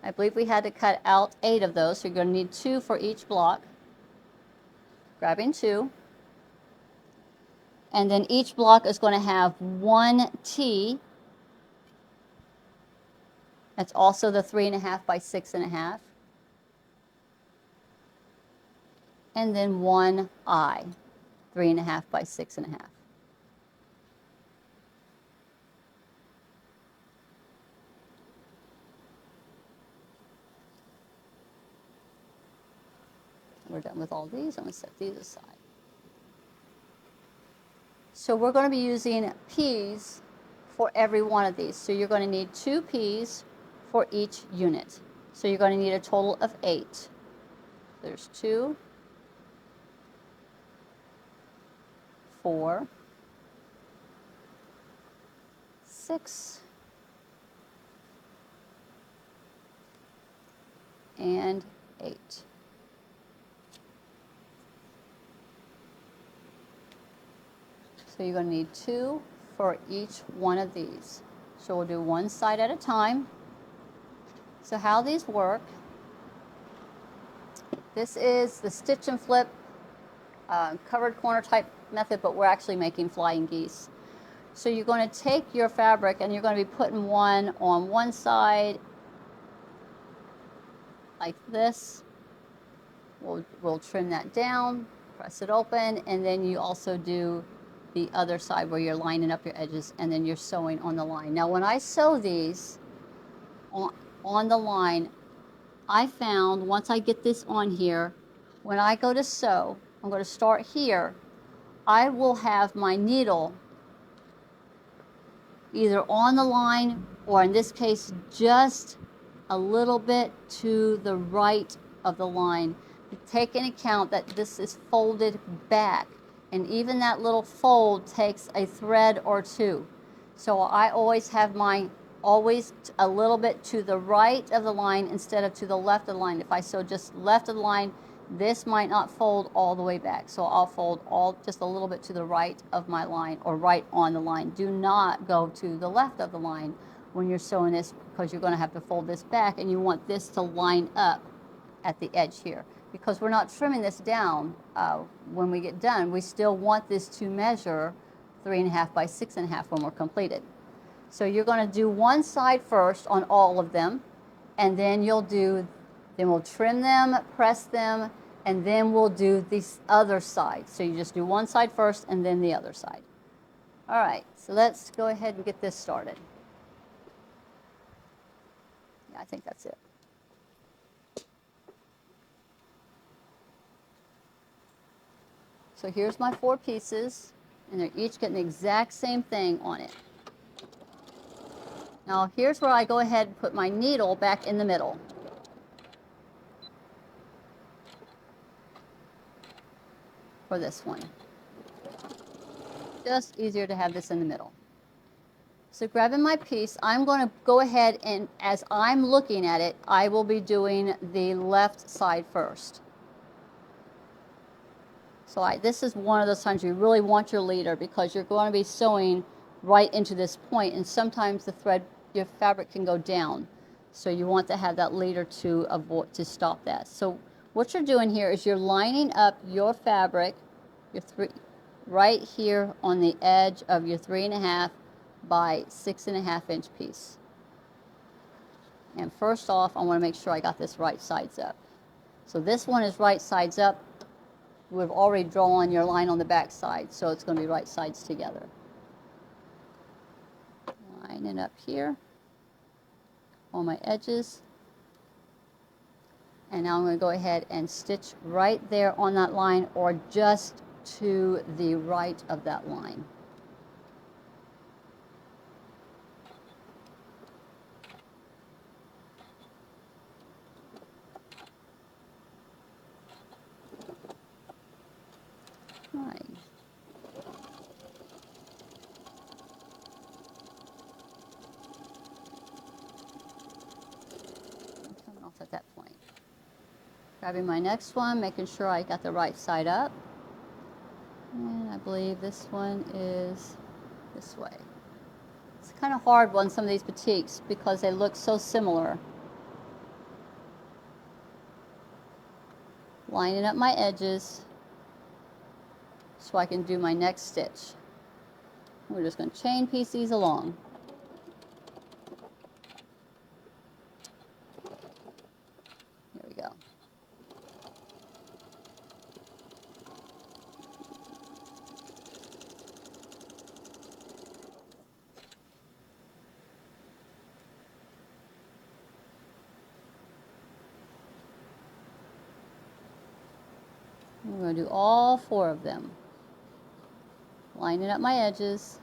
I believe we had to cut out 8 of those, so you're going to need 2 for each block. Grabbing 2. And then each block is going to have 1 T. That's also the 3.5 by 6.5. And then 1 I, 3.5 by 6.5. We're done with all these. I'm going to set these aside. So we're going to be using P's for every one of these. So you're going to need 2 P's for each unit. So you're going to need a total of 8. There's 2, 4, 6, and 8. So you're going to need 2 for each one of these. So we'll do one side at a time. So how these work, this is the stitch and flip covered corner type method, but we're actually making flying geese. So you're going to take your fabric and you're going to be putting one on one side like this. We'll trim that down, press it open, and then you also do the other side where you're lining up your edges and then you're sewing on the line. Now when I sew these on the line, I found once I get this on here, when I go to sew, I'm going to start here, I will have my needle either on the line or in this case just a little bit to the right of the line. Take into account that this is folded back, and even that little fold takes a thread or 2. So I always have mine always a little bit to the right of the line instead of to the left of the line. If I sew just left of the line, this might not fold all the way back. So I'll fold just a little bit to the right of my line or right on the line. Do not go to the left of the line when you're sewing this, because you're going to have to fold this back and you want this to line up at the edge here. Because we're not trimming this down when we get done, we still want this to measure 3.5 by 6.5 when we're completed. So you're going to do one side first on all of them, and then we'll trim them, press them, and then we'll do this other side. So you just do one side first and then the other side. All right, so let's go ahead and get this started. Yeah, I think that's it. So here's my 4 pieces, and they're each getting the exact same thing on it. Now here's where I go ahead and put my needle back in the middle. For this one. Just easier to have this in the middle. So grabbing my piece, I'm going to go ahead and as I'm looking at it, I will be doing the left side first. So this is one of those times you really want your leader, because you're going to be sewing right into this point, and sometimes your fabric can go down. So you want to have that leader to stop that. So what you're doing here is you're lining up your fabric, right here on the edge of your 3.5 by 6.5 inch piece. And first off, I want to make sure I got this right sides up. So this one is right sides up. We've already drawn your line on the back side, so it's going to be right sides together. Line it up here on my edges. And now I'm going to go ahead and stitch right there on that line, or just to the right of that line. Right. Coming off at that point. Grabbing my next one, making sure I got the right side up. And I believe this one is this way. kind of hard on some of these batiks because they look so similar. Lining up my edges so I can do my next stitch. We're just going to chain piece these along. There we go. We're going to do all 4 of them. Lining up my edges.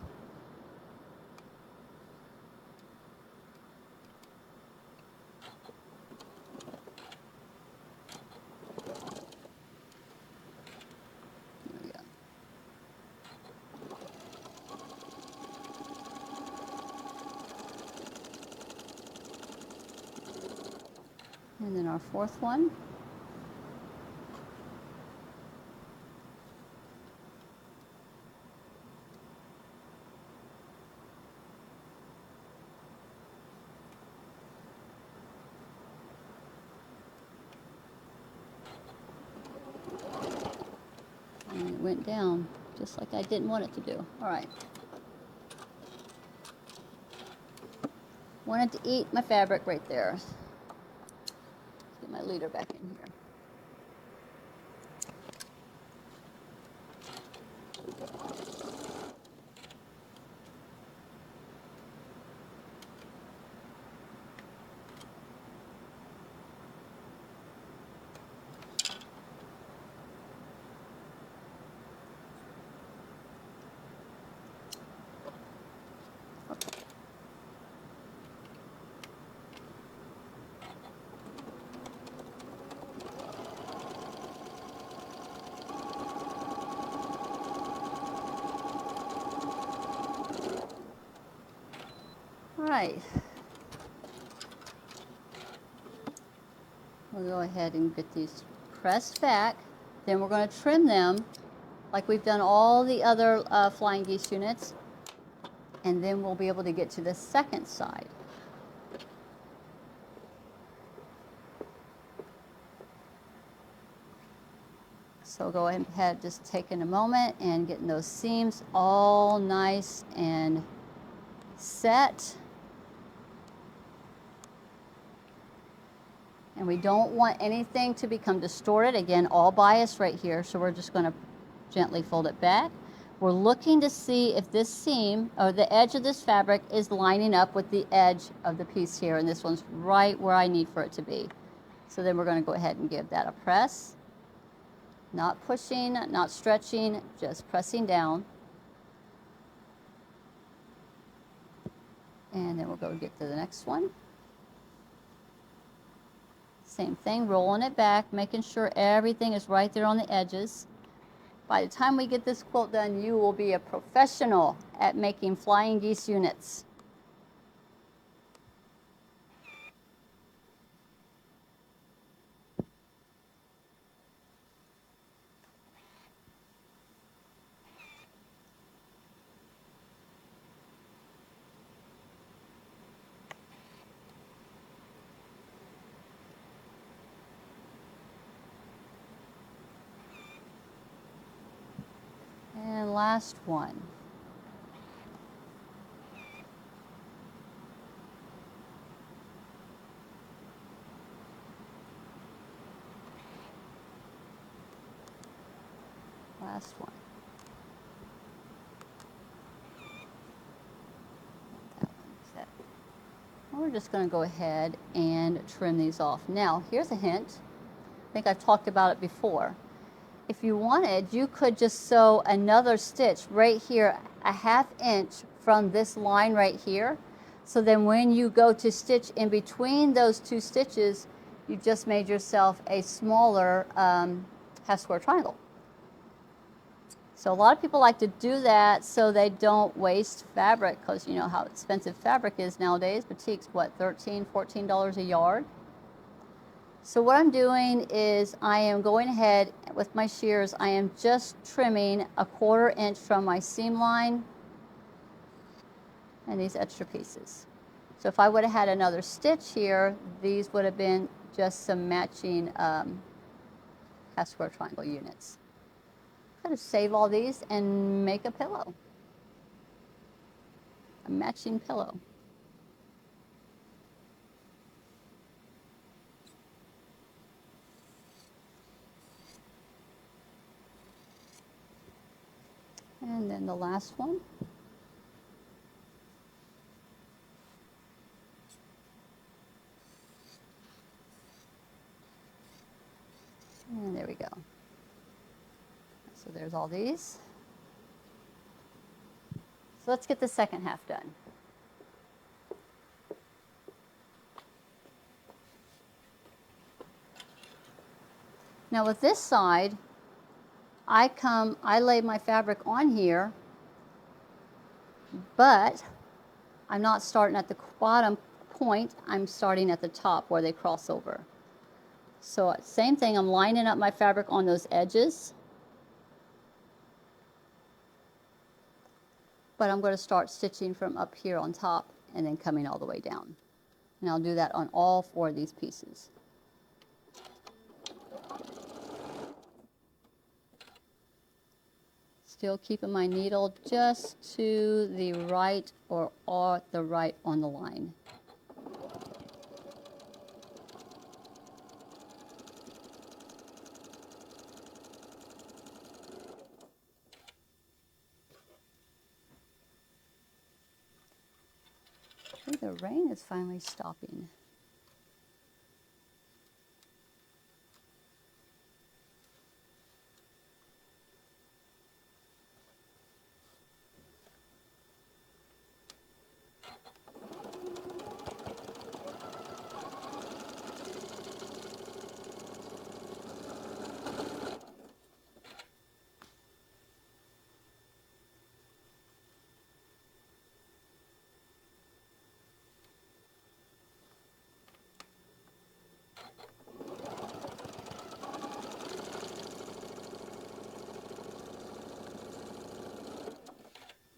There we go. And then our 4th one. And it went down just like I didn't want it to do. All right. Wanted to eat my fabric right there. Let's get my leader back in here. All right. We'll go ahead and get these pressed back. Then we're going to trim them like we've done all the other flying geese units. And then we'll be able to get to the second side. So go ahead, just taking a moment and getting those seams all nice and set. And we don't want anything to become distorted. Again, all bias right here, so we're just going to gently fold it back. We're looking to see if this seam, or the edge of this fabric, is lining up with the edge of the piece here, and this one's right where I need for it to be. So then we're going to go ahead and give that a press. Not pushing, not stretching, just pressing down. And then we'll go get to the next one. Same thing, rolling it back, making sure everything is right there on the edges. By the time we get this quilt done, you will be a professional at making flying geese units. And last one. Last one. That one's set. We're just going to go ahead and trim these off. Now, here's a hint. I think I've talked about it before. If you wanted, you could just sew another stitch right here, a ½ inch from this line right here. So then when you go to stitch in between those 2 stitches, you just made yourself a smaller half square triangle. So a lot of people like to do that so they don't waste fabric, because you know how expensive fabric is nowadays. Batiks, what, $13, $14 a yard? So what I'm doing is I am going ahead with my shears. I am just trimming a 1/4 inch from my seam line. and these extra pieces. So if I would have had another stitch here, these would have been just some matching half square triangle units. I'm going to save all these and make a pillow, a matching pillow. And then the last one. And there we go. So there's all these. So let's get the second half done. Now with this side, I lay my fabric on here, but I'm not starting at the bottom point, I'm starting at the top where they cross over. So same thing, I'm lining up my fabric on those edges, but I'm going to start stitching from up here on top and then coming all the way down. And I'll do that on all 4 of these pieces. Still keeping my needle just to the right or the right on the line. I think the rain is finally stopping.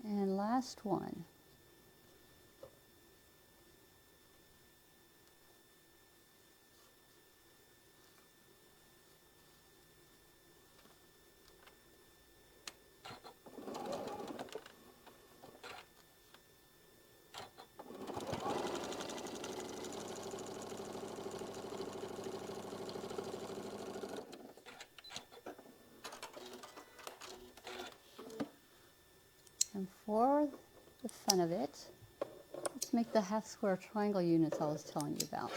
And last one. And for the fun of it, let's make the half square triangle units I was telling you about.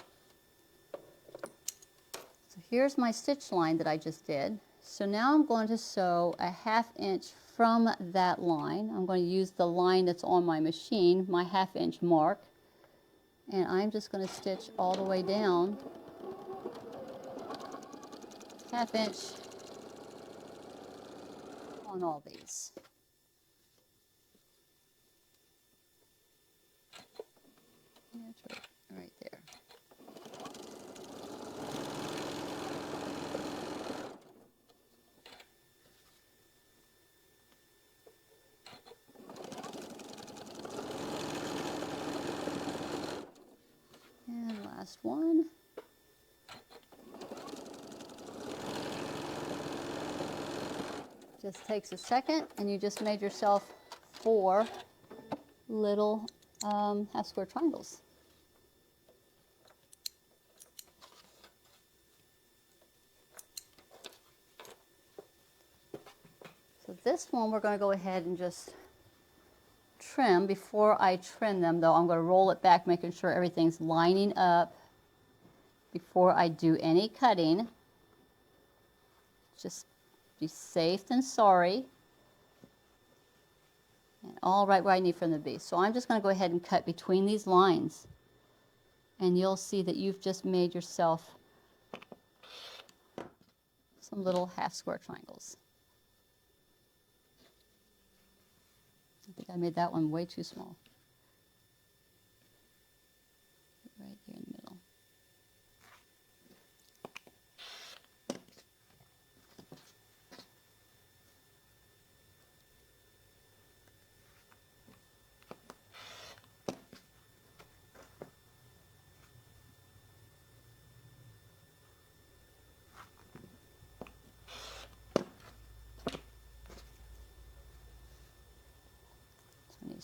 So here's my stitch line that I just did. So now I'm going to sew a 1/2 inch from that line. I'm going to use the line that's on my machine, my 1/2 inch mark, and I'm just going to stitch all the way down 1/2 inch on all these. That's right there. And last one. Just takes a second, and you just made yourself 4 little half square triangles. So this one we're going to go ahead and just trim. Before I trim them though, I'm going to roll it back, making sure everything's lining up before I do any cutting. Just be safe than sorry. And all right where I need for them to be. So I'm just going to go ahead and cut between these lines. And you'll see that you've just made yourself some little half square triangles. I think I made that one way too small. Right there in the middle.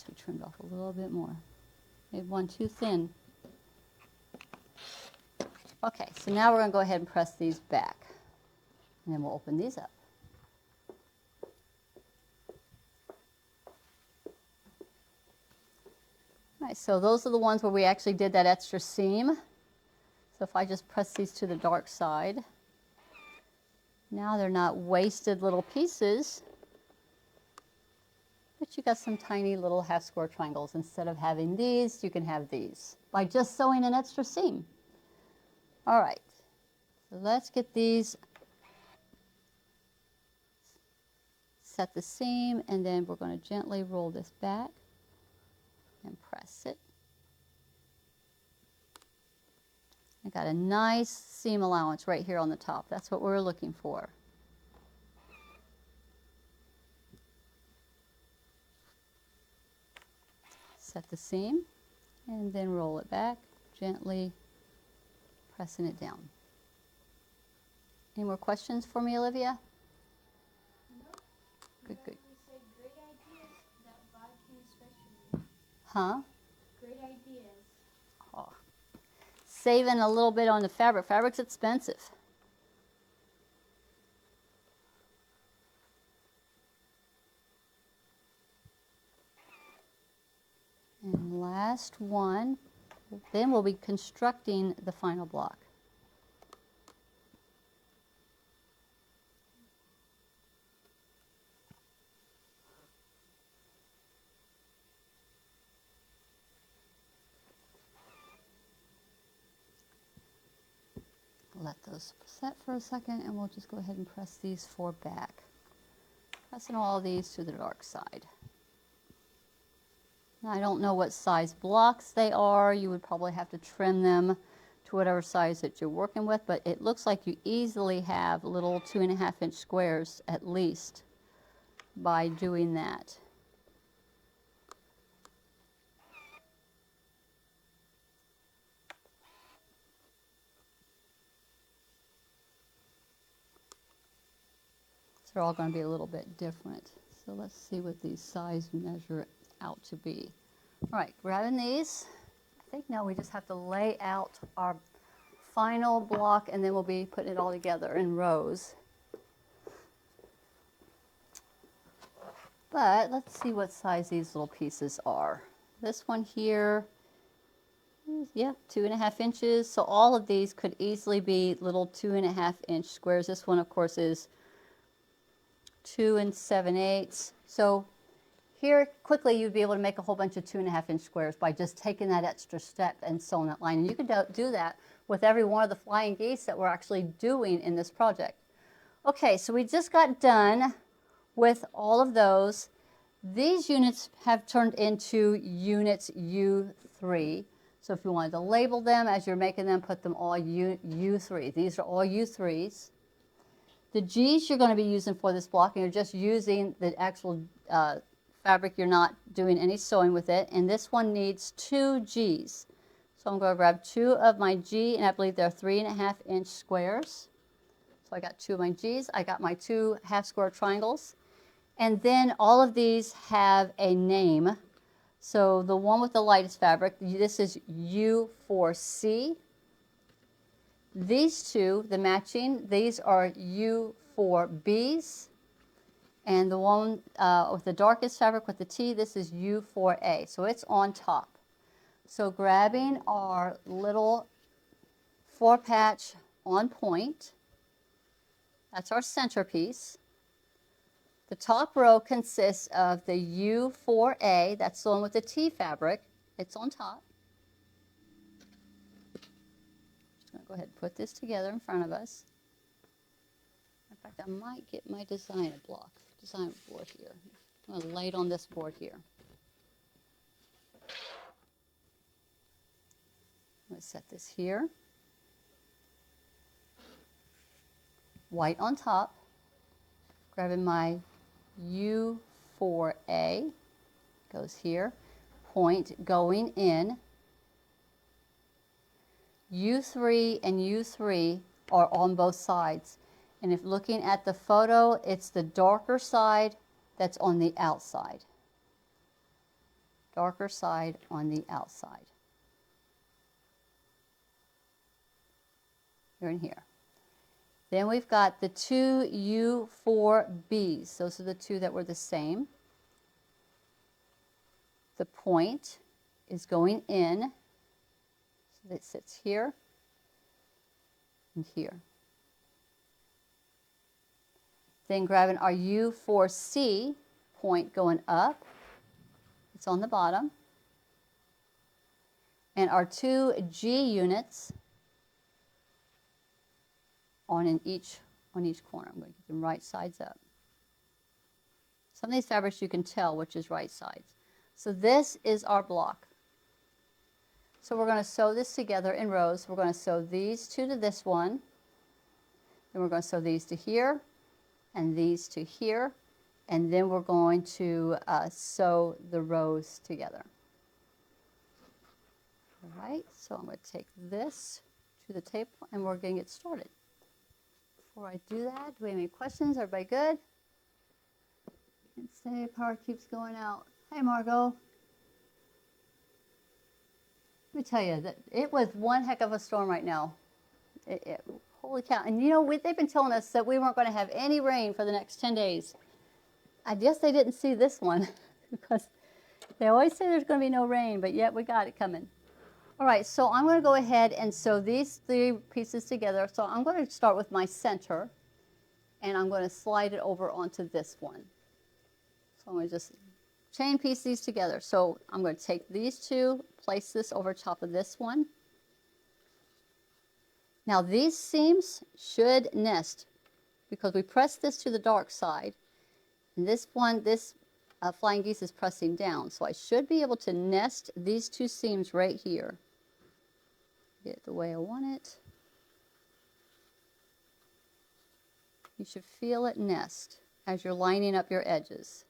wish we trimmed off a little bit more. Maybe one too thin. Okay, so now we're going to go ahead and press these back. And then we'll open these up. All right, so those are the ones where we actually did that extra seam. So if I just press these to the dark side, now they're not wasted little pieces, but you got some tiny little half square triangles. Instead of having these, you can have these by just sewing an extra seam. All right, so let's get these, set the seam, and then we're going to gently roll this back and press it. I got a nice seam allowance right here on the top. That's what we're looking for. Set the seam and then roll it back, gently pressing it down. Any more questions for me, Olivia? No. Good, good. You said great ideas that God can especially. Huh? Great ideas. Oh. Saving a little bit on the fabric. Fabric's expensive. And last one, then we'll be constructing the final block. Let those set for a second, and we'll just go ahead and press these four back. Pressing all these to the dark side. Now, I don't know what size blocks they are. You would probably have to trim them to whatever size that you're working with, but it looks like you easily have little 2.5-inch squares at least by doing that. So they're all going to be a little bit different. So let's see what these size measure out to be. All right, grabbing these. I think now we just have to lay out our final block, and then we'll be putting it all together in rows. But let's see what size these little pieces are. This one here, yeah, 2.5 inches. So all of these could easily be little 2.5-inch squares. This one, of course, is 2 7/8. So here, quickly, you'd be able to make a whole bunch of 2.5-inch squares by just taking that extra step and sewing that line. And you can do that with every one of the flying geese that we're actually doing in this project. Okay, so we just got done with all of those. These units have turned into units U3. So if you wanted to label them as you're making them, put them all U3. These are all U3s. The G's you're going to be using for this block, and you're just using the actual fabric. You're not doing any sewing with it. And this one needs 2 G's. So I'm going to grab 2 of my G, and I believe they're 3.5-inch squares. So I got 2 of my G's. I got my 2 half-square triangles. And then all of these have a name. So the one with the lightest fabric, this is U4C. These two, the matching, these are U4Bs. And the one with the darkest fabric with the T, this is U4A. So it's on top. So grabbing our little 4-patch on point, that's our centerpiece. The top row consists of the U4A, that's the one with the T fabric. It's on top. Just going to go ahead and put this together in front of us. In fact, I might get my design board here. I'm going to lay it on this board here. I'm going to set this here. White on top. Grabbing my U4A, goes here. Point going in. U3 and U3 are on both sides. And if looking at the photo, it's the darker side that's on the outside. darker side on the outside. Here and here. Then we've got the two U4Bs. Those are the two that were the same. The point is going in, so it sits here and here. Then grabbing our U4C point going up, it's on the bottom, and our two G units on each corner. I'm going to get them right sides up. Some of these fabrics you can tell which is right sides. So this is our block. So we're going to sew this together in rows. We're going to sew these two to this one. Then we're going to sew these to here and these to here. And then we're going to sew the rows together. All right, so I'm going to take this to the table and we're going to get started. Before I do that, do we have any questions? Everybody good? Can't say, power keeps going out. Hey, Margot. Let me tell you that it was one heck of a storm right now. Holy cow. And you know, they've been telling us that we weren't going to have any rain for the next 10 days. I guess they didn't see this one because they always say there's going to be no rain, but yet we got it coming. All right, so I'm going to go ahead and sew these three pieces together. So I'm going to start with my center, and I'm going to slide it over onto this one. So I'm going to just chain piece these together. So I'm going to take these two, place this over top of this one. Now these seams should nest because we press this to the dark side, and this flying geese is pressing down. So I should be able to nest these two seams right here. Get it the way I want it. You should feel it nest as you're lining up your edges.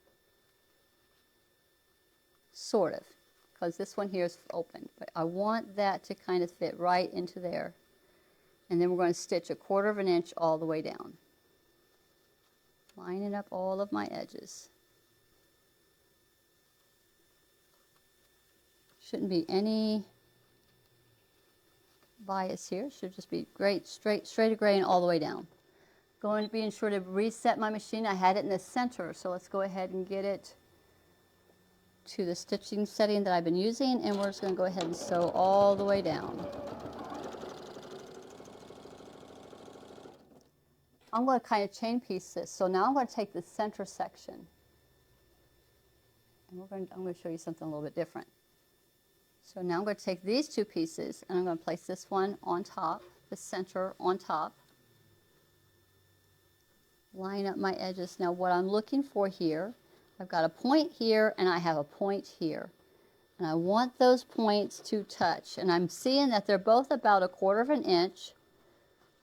Sort of, because this one here is open, but I want that to kind of fit right into there. And then we're going to stitch 1/4 of an inch all the way down. Lining up all of my edges. Shouldn't be any bias here. Should just be straight grain all the way down. Going to be sure to reset my machine. I had it in the center, so let's go ahead and get it to the stitching setting that I've been using, and we're just going to go ahead and sew all the way down. I'm going to kind of chain piece this. So now I'm going to take the center section, and I'm going to show you something a little bit different. So now I'm going to take these two pieces, and I'm going to place this one on top, the center on top. Line up my edges. Now what I'm looking for here, I've got a point here and I have a point here. And I want those points to touch. And I'm seeing that they're both about 1/4 of an inch.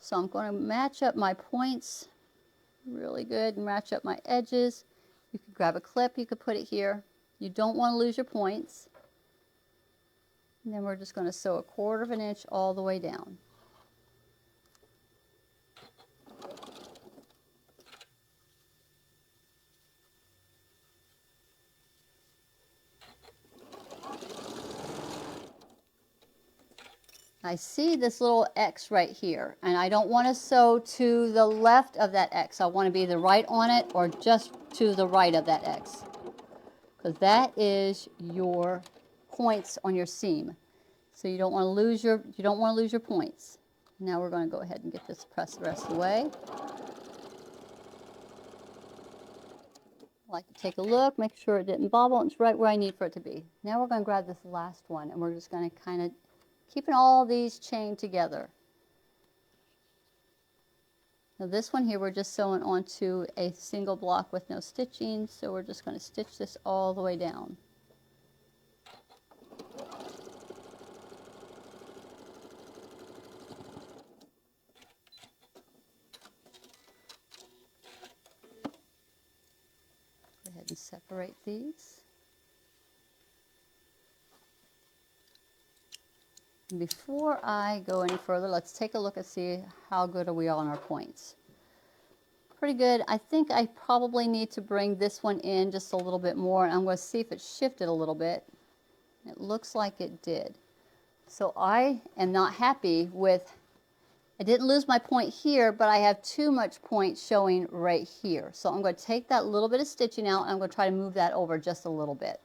So I'm going to match up my points really good and match up my edges. You could grab a clip, you could put it here. You don't want to lose your points. And then we're just going to sew 1/4 of an inch all the way down. I see this little X right here, and I don't want to sew to the left of that X. I want to be either right on it or just to the right of that X, because that is your points on your seam. So you don't want to lose your points. Now we're going to go ahead and get this pressed the rest of the way. I like to take a look, make sure it didn't bobble, and it's right where I need for it to be. Now we're going to grab this last one, and we're just going to kind of keeping all these chained together. Now this one here we're just sewing onto a single block with no stitching, so we're just going to stitch this all the way down. Go ahead and separate these. Before I go any further, let's take a look and see how good are we on our points. Pretty good. I think I probably need to bring this one in just a little bit more. I'm going to see if it shifted a little bit. It looks like it did. So I am not happy with, I didn't lose my point here, but I have too much point showing right here. So I'm going to take that little bit of stitching out and I'm going to try to move that over just a little bit.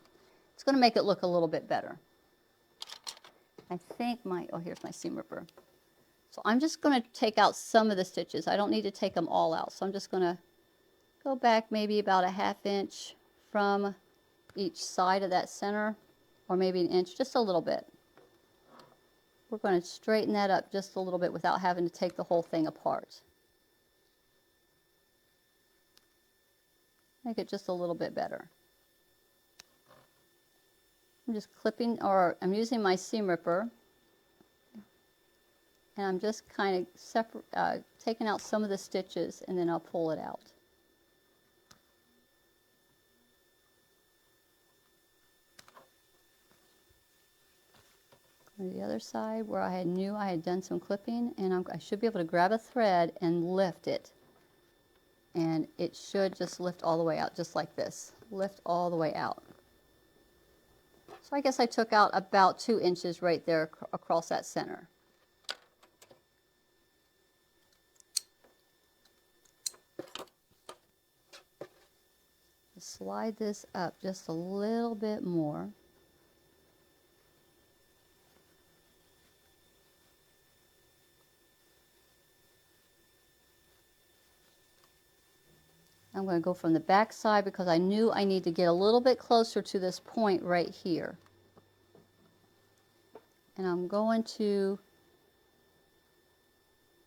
It's going to make it look a little bit better. I think oh, here's my seam ripper. So I'm just going to take out some of the stitches. I don't need to take them all out. So I'm just going to go back maybe about a ½ inch from each side of that center, or maybe an inch, just a little bit. We're going to straighten that up just a little bit without having to take the whole thing apart. Make it just a little bit better. I'm just clipping, or I'm using my seam ripper, and I'm just kind of taking out some of the stitches, and then I'll pull it out. On the other side where I knew I had done some clipping, and I should be able to grab a thread and lift it. And it should just lift all the way out, just like this. Lift all the way out. So I guess I took out about 2 inches right there across that center. Slide this up just a little bit more. I'm going to go from the back side because I knew I need to get a little bit closer to this point right here. And I'm going to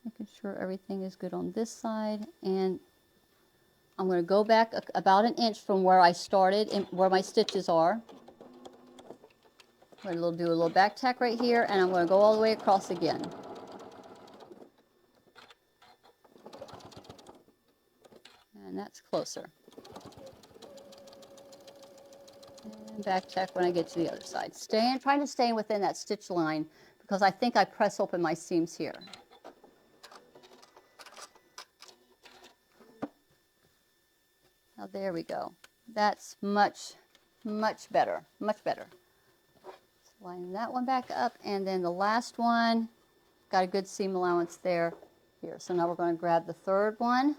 making sure everything is good on this side, and I'm going to go back about an inch from where I started and where my stitches are. I'm going to do a little back tack right here, and I'm going to go all the way across again. And that's closer. And back tack when I get to the other side. Trying to stay within that stitch line because I think I press open my seams here. Now there we go. That's much better, much better. So line that one back up, and then the last one, got a good seam allowance there. Here, so now we're going to grab the third one.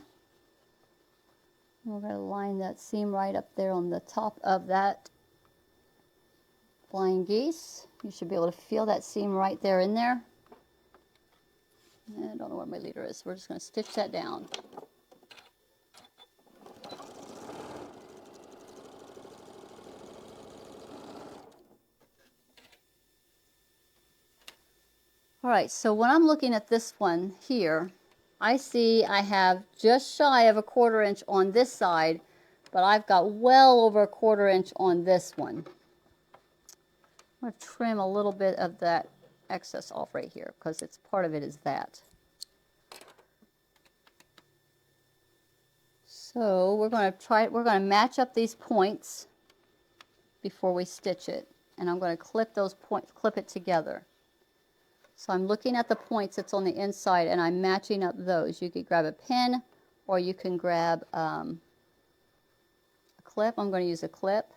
We're going to line that seam right up there on the top of that flying geese. You should be able to feel that seam right there in there. I don't know where my leader is. We're just going to stitch that down. All right, so when I'm looking at this one here, I see I have just shy of a ½ inch on this side, but I've got well over a ½ inch on this one. I'm going to trim a little bit of that excess off right here because it's part of it is that. So we're going to match up these points before we stitch it, and I'm going to clip those points, clip it together. So I'm looking at the points that's on the inside and I'm matching up those. You could grab a pin or you can grab a clip. I'm going to use a clip.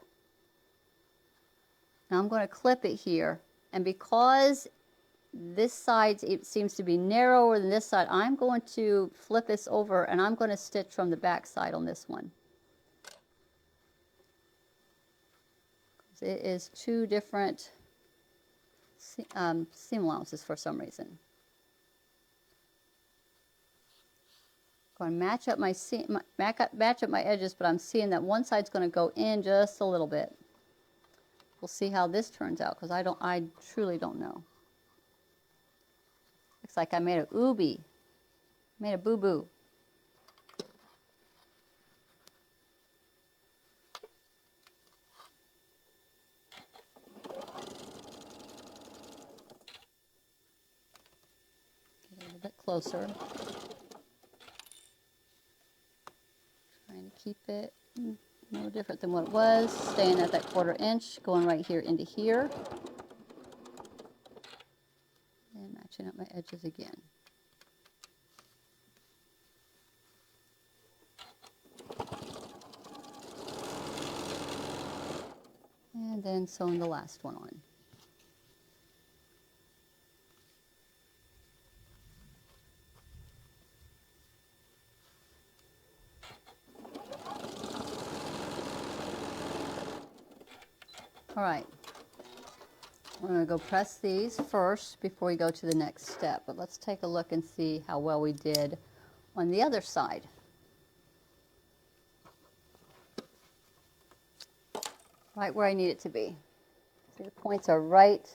Now I'm going to clip it here, and because this side it seems to be narrower than this side, I'm going to flip this over and I'm going to stitch from the back side on this one. It is 2 different seam allowances for some reason. Going to match up my match up my edges, but I'm seeing that one side's going to go in just a little bit. We'll see how this turns out because I truly don't know. Looks like I made a ooby, made a boo boo. Get a little bit closer. Trying to keep it no different than what it was, staying at that ½ inch, going right here into here, and matching up my edges again. And And then sewing the last one on. All right, we're going to go press these first before we go to the next step, but let's take a look and see how well we did on the other side. Right where I need it to be. See, the points are right,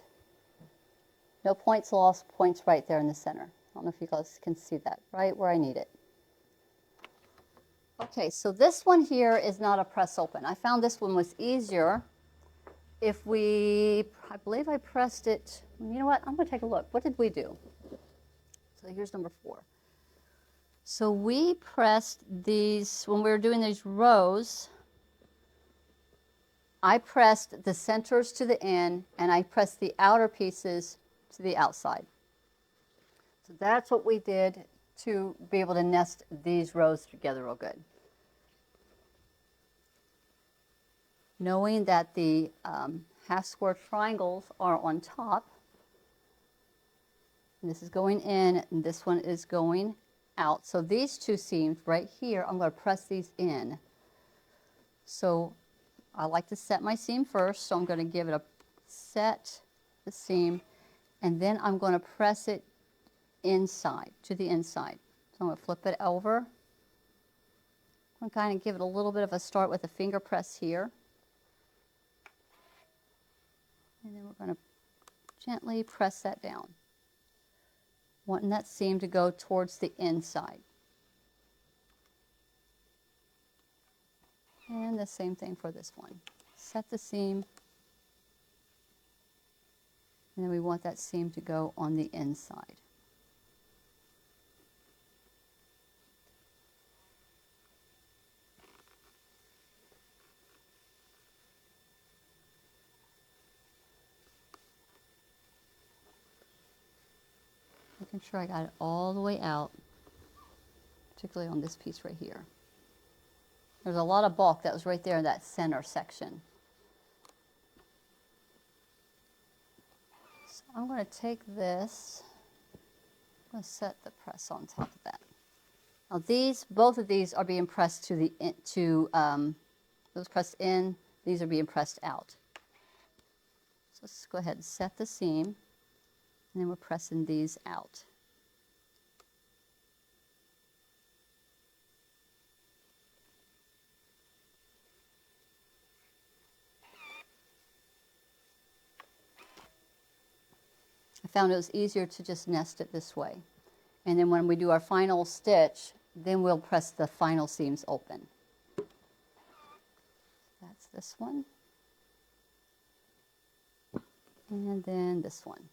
no points lost, points right there in the center. I don't know if you guys can see that, right where I need it. Okay, so this one here is not a press open. I found this one was easier if we, I believe I pressed it, you know what, I'm going to take a look. What did we do? So here's number 4. So we pressed these, when we were doing these rows, I pressed the centers to the end and I pressed the outer pieces to the outside. So that's what we did to be able to nest these rows together real good. Knowing that the half square triangles are on top, and this is going in and this one is going out. So these two seams right here, I'm going to press these in. So I like to set my seam first, so I'm going to give it a set the seam, and then I'm going to press it inside, to the inside. So I'm going to flip it over. I'm going to kind of give it a little bit of a start with a finger press here. And then we're going to gently press that down, wanting that seam to go towards the inside. And the same thing for this one. Set the seam, and then we want that seam to go on the inside. Making sure I got it all the way out, particularly on this piece right here. There's a lot of bulk that was right there in that center section. So I'm going to take this, I'm going to set the press on top of that. Now these, both of these are being pressed to the, those pressed in, these are being pressed out. So let's go ahead and set the seam, and then we're pressing these out. I found it was easier to just nest it this way. And then when we do our final stitch, then we'll press the final seams open. That's this one. And then this one.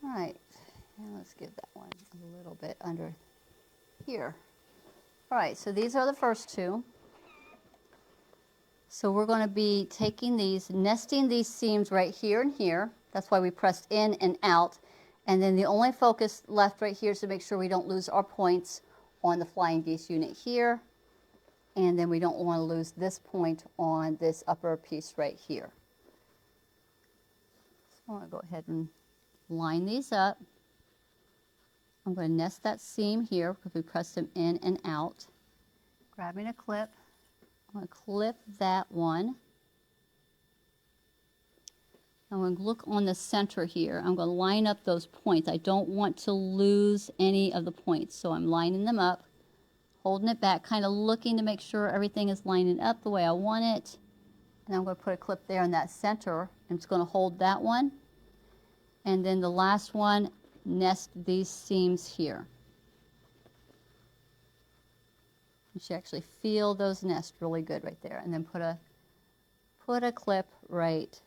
All right, and let's give that one a little bit under here. All right, so these are the first two. So we're going to be taking these, nesting these seams right here and here. That's why we pressed in and out. And then the only focus left right here is to make sure we don't lose our points on the flying geese unit here. And then we don't want to lose this point on this upper piece right here. So I'm going to go ahead and line these up. I'm going to nest that seam here because we pressed them in and out. Grabbing a clip, I'm going to clip that one. I'm going to look on the center here. I'm going to line up those points. I don't want to lose any of the points, so I'm lining them up, holding it back, kind of looking to make sure everything is lining up the way I want it. And I'm going to put a clip there in that center, and it's going to hold that one. And then the last one, nest these seams here. You should actually feel those nest really good right there. And then put a clip right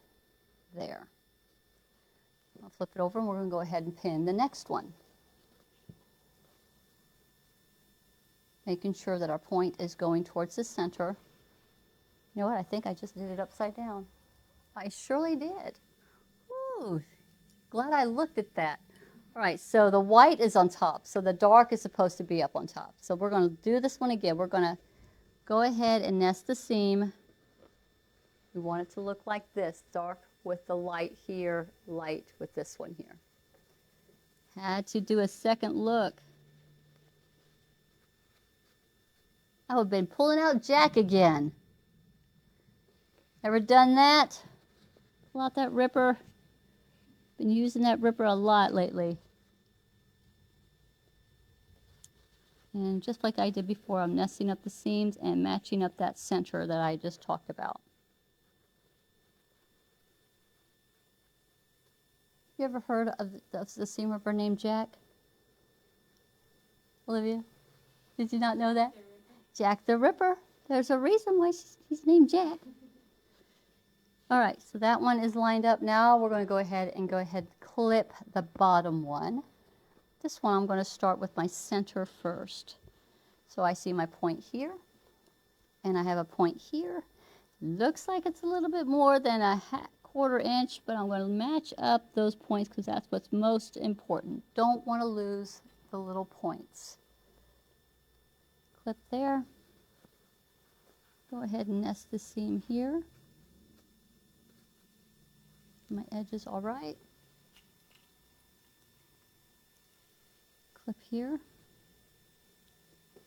there. I'll flip it over and we're going to go ahead and pin the next one. Making sure that our point is going towards the center. You know what? I think I just did it upside down. I surely did. Ooh, glad I looked at that. All right, so the white is on top, so the dark is supposed to be up on top. So we're going to do this one again. We're going to go ahead and nest the seam. We want it to look like this, dark with the light here, light with this one here. Had to do a second look. I would have been pulling out Jack again. Ever done that? Pull out that ripper. Been using that ripper a lot lately. And just like I did before, I'm nesting up the seams and matching up that center that I just talked about. You ever heard of the seam ripper named Jack? Olivia? Did you not know that? Jack the Ripper. There's a reason why he's named Jack. All right, so that one is lined up. Now we're going to go ahead and clip the bottom one. This one I'm going to start with my center first. So I see my point here, and I have a point here. Looks like it's a little bit more than a quarter inch, but I'm going to match up those points because that's what's most important. Don't want to lose the little points. Clip there. Go ahead and nest the seam here. My edge is all right. Clip here.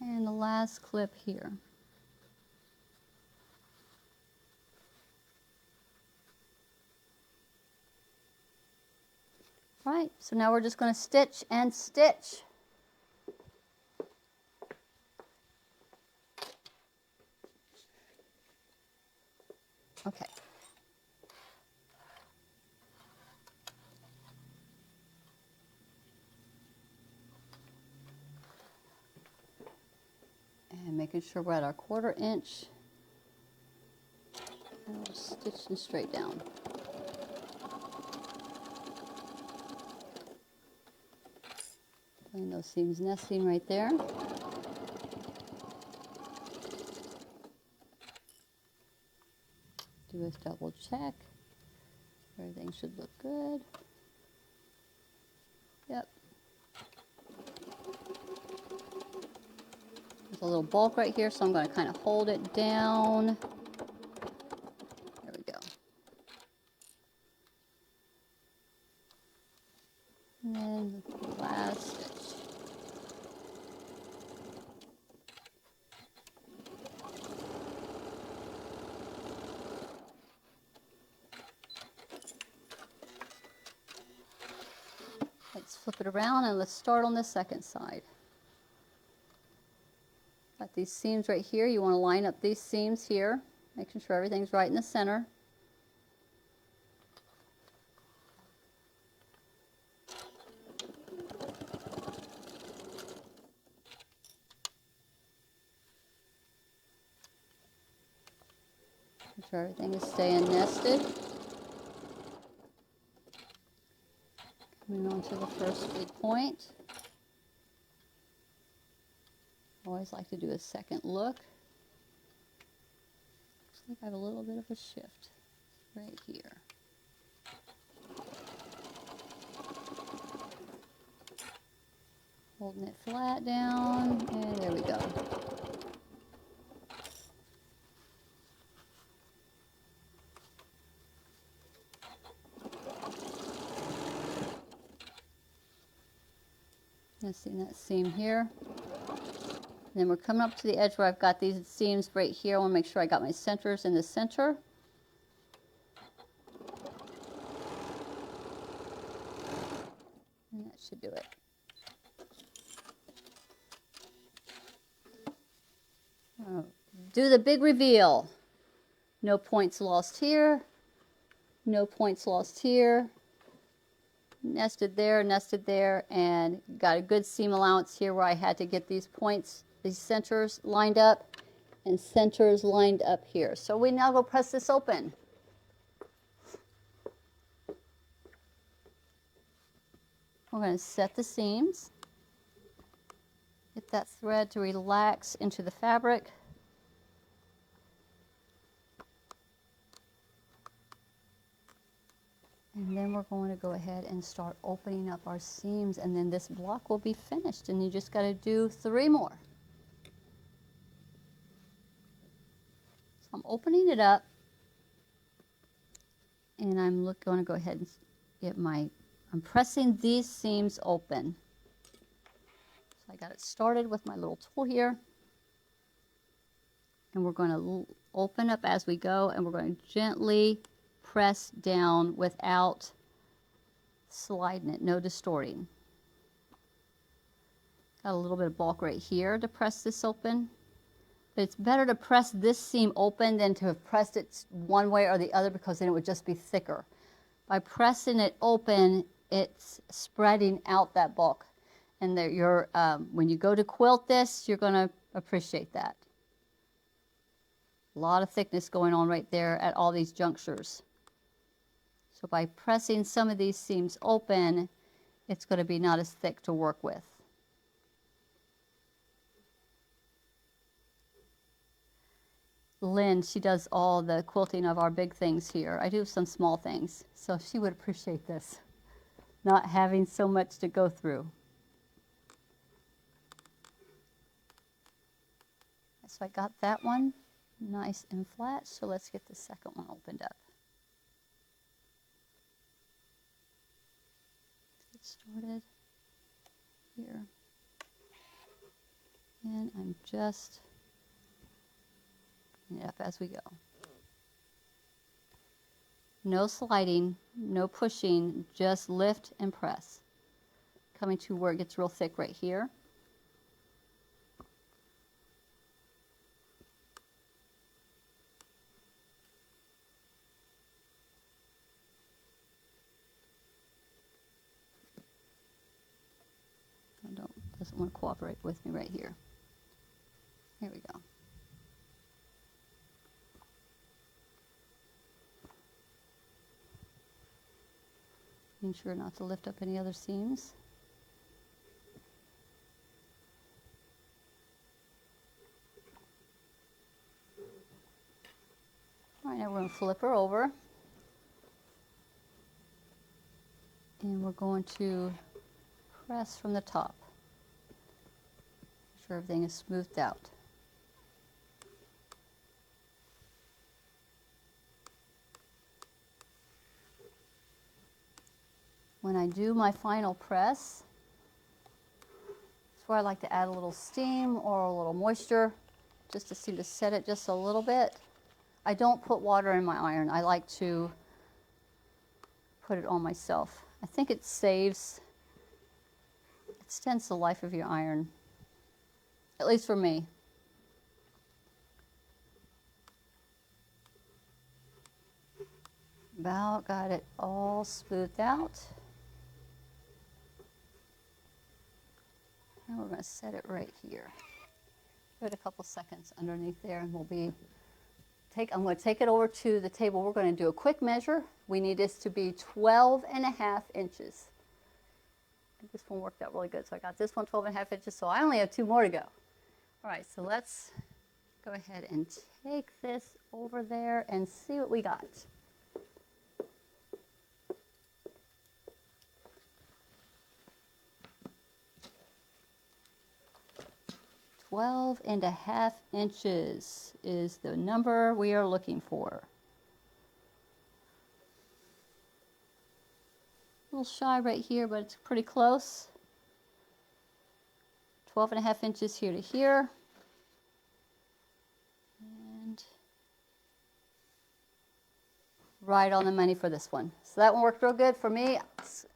And the last clip here. All right, so now we're just going to stitch and stitch. Okay. And making sure we're at our quarter inch. And we're stitching straight down. Putting those seams nesting right there. Do a double check. Everything should look good. Yep. There's a little bulk right here, so I'm going to kind of hold it down. There we go. And then the last stitch. Let's flip it around and let's start on the second side. Got these seams right here. You want to line up these seams here, making sure everything's right in the center. Make sure everything is staying nested. Coming on to the first big point. Always like to do a second look. Looks like I have a little bit of a shift right here. Holding it flat down, and there we go. Nesting that seam here. And then we're coming up to the edge where I've got these seams right here. I want to make sure I got my centers in the center. And that should do it. Do the big reveal. No points lost here. No points lost here. Nested there, and got a good seam allowance here where I had to get these points, these centers lined up, and centers lined up here. So we now go press this open. We're going to set the seams. Get that thread to relax into the fabric. And then we're going to go ahead and start opening up our seams, and then this block will be finished, and you just got to do 3 more. So I'm opening it up, and I'm going to go ahead and get I'm pressing these seams open. So I got it started with my little tool here, and we're going to open up as we go, and we're going to gently press down without sliding it, no distorting. Got a little bit of bulk right here to press this open. But it's better to press this seam open than to have pressed it one way or the other, because then it would just be thicker. By pressing it open, it's spreading out that bulk. And when you go to quilt this, you're going to appreciate that. A lot of thickness going on right there at all these junctures. So by pressing some of these seams open, it's going to be not as thick to work with. Lynn, she does all the quilting of our big things here. I do some small things, so she would appreciate this, not having so much to go through. So I got that one nice and flat, so let's get the second one opened up. Let's get started here. And I'm just it up as we go. No sliding, no pushing, just lift and press. Coming to where it gets real thick right here. Doesn't want to cooperate with me right here. Here we go. Being sure not to lift up any other seams. All right, now we're going to flip her over. And we're going to press from the top. Make sure everything is smoothed out. When I do my final press, that's where I like to add a little steam or a little moisture, just to seem to set it just a little bit. I don't put water in my iron. I like to put it on myself. I think it extends the life of your iron, at least for me. About got it all smoothed out. And we're going to set it right here. Give it a couple seconds underneath there, and I'm going to take it over to the table. We're going to do a quick measure. We need this to be 12.5 inches. And this one worked out really good. So I got this one 12.5 inches, so I only have 2 more to go. All right, so let's go ahead and take this over there and see what we got. 12.5 inches is the number we are looking for. A little shy right here, but it's pretty close. 12.5 inches here to here. And right on the money for this one. So that one worked real good for me.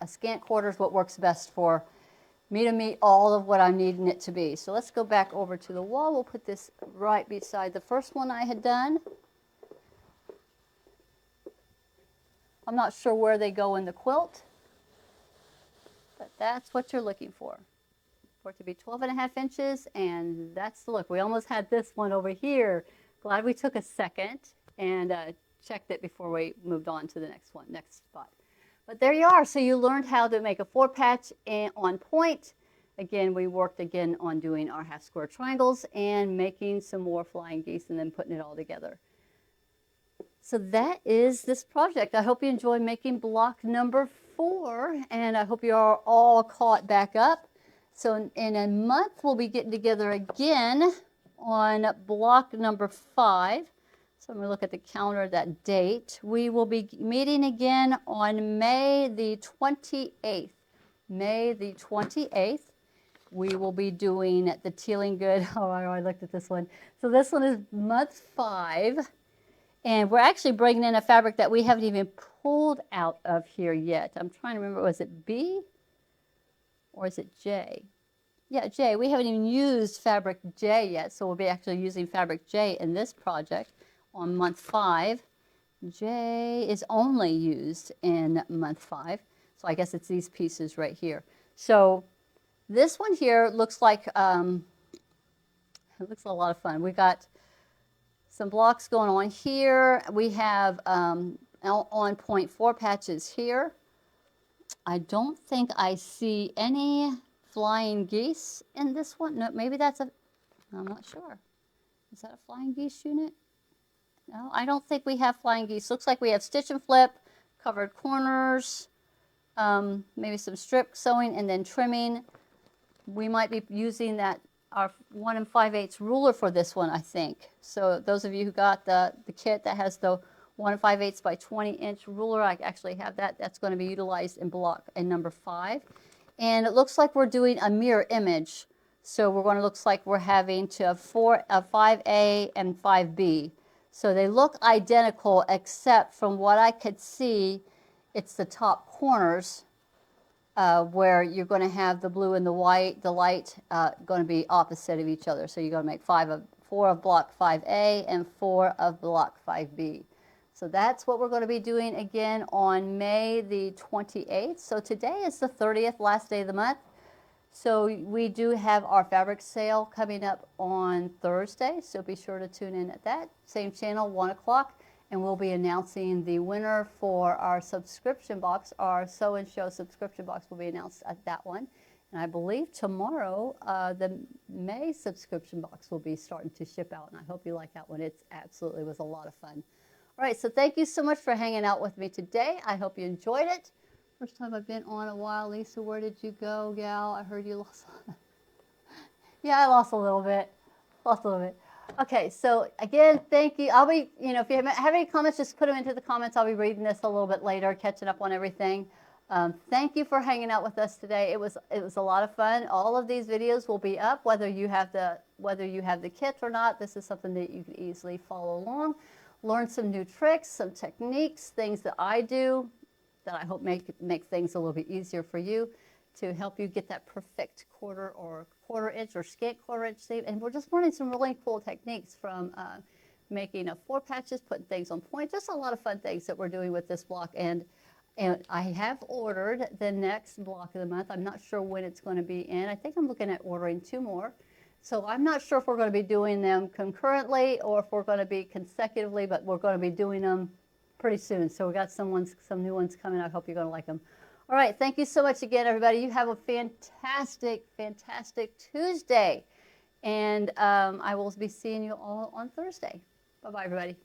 A scant quarter is what works best for me to meet all of what I'm needing it to be. So let's go back over to the wall. We'll put this right beside the first one I had done. I'm not sure where they go in the quilt, but that's what you're looking for it to be 12.5 inches, and that's the look. We almost had this one over here. Glad we took a second and checked it before we moved on to the next spot. But there you are. So you learned how to make a 4-patch on point. Again, we worked again on doing our half square triangles and making some more flying geese and then putting it all together. So that is this project. I hope you enjoy making block number 4, and I hope you are all caught back up. So in a month, we'll be getting together again on block number 5. So I'm going to look at the calendar, that date. We will be meeting again on May the 28th. May the 28th. We will be doing the Tealing Good. Oh, I looked at this one. So this one is month 5. And we're actually bringing in a fabric that we haven't even pulled out of here yet. I'm trying to remember, was it B or is it J? Yeah, J. We haven't even used fabric J yet, so we'll be actually using fabric J in this project on month 5. J is only used in month 5, so I guess it's these pieces right here. So this one here looks like, it looks a lot of fun. We got some blocks going on here. We have on point 4 patches here. I don't think I see any flying geese in this one. No, maybe that's a, I'm not sure. Is that a flying geese unit? No, I don't think we have flying geese. Looks like we have stitch and flip, covered corners, maybe some strip sewing and then trimming. We might be using that our 1 5/8 ruler for this one, I think. So those of you who got the kit that has the 1 5/8 by 20-inch ruler, I actually have that. That's going to be utilized in block and number 5. And it looks like we're doing a mirror image. So we're going to looks like we're having to have 5A and 5B. So they look identical, except from what I could see, it's the top corners where you're going to have the blue and the white, the light going to be opposite of each other. So you're going to make 4 of block 5A and 4 of block 5B. So that's what we're going to be doing again on May the 28th. So today is the 30th, last day of the month. So we do have our fabric sale coming up on Thursday. So be sure to tune in at that same channel, 1 o'clock. And we'll be announcing the winner for our subscription box. Our Sew and Show subscription box will be announced at that one. And I believe tomorrow, the May subscription box will be starting to ship out. And I hope you like that one. It absolutely was a lot of fun. All right, so thank you so much for hanging out with me today. I hope you enjoyed it. First time I've been on a while. Lisa, where did you go, gal? I heard you lost. Yeah, I lost a little bit. Okay, so again, thank you. I'll be, if you have any comments, just put them into the comments. I'll be reading this a little bit later, catching up on everything. Thank you for hanging out with us today. It was a lot of fun. All of these videos will be up, whether you have the kit or not. This is something that you can easily follow along, learn some new tricks, some techniques, things that I do that I hope make things a little bit easier for you to help you get that perfect quarter inch or scant quarter inch sleeve. And we're just learning some really cool techniques from making 4 patches, putting things on point, just a lot of fun things that we're doing with this block. And I have ordered the next block of the month. I'm not sure when it's going to be in. I think I'm looking at ordering 2 more. So I'm not sure if we're going to be doing them concurrently or if we're going to be consecutively, but we're going to be doing them pretty soon. So we got some new ones coming. I hope you're going to like them. All right, thank you so much again, everybody. You have a fantastic, fantastic Tuesday. And I will be seeing you all on Thursday. Bye-bye, everybody.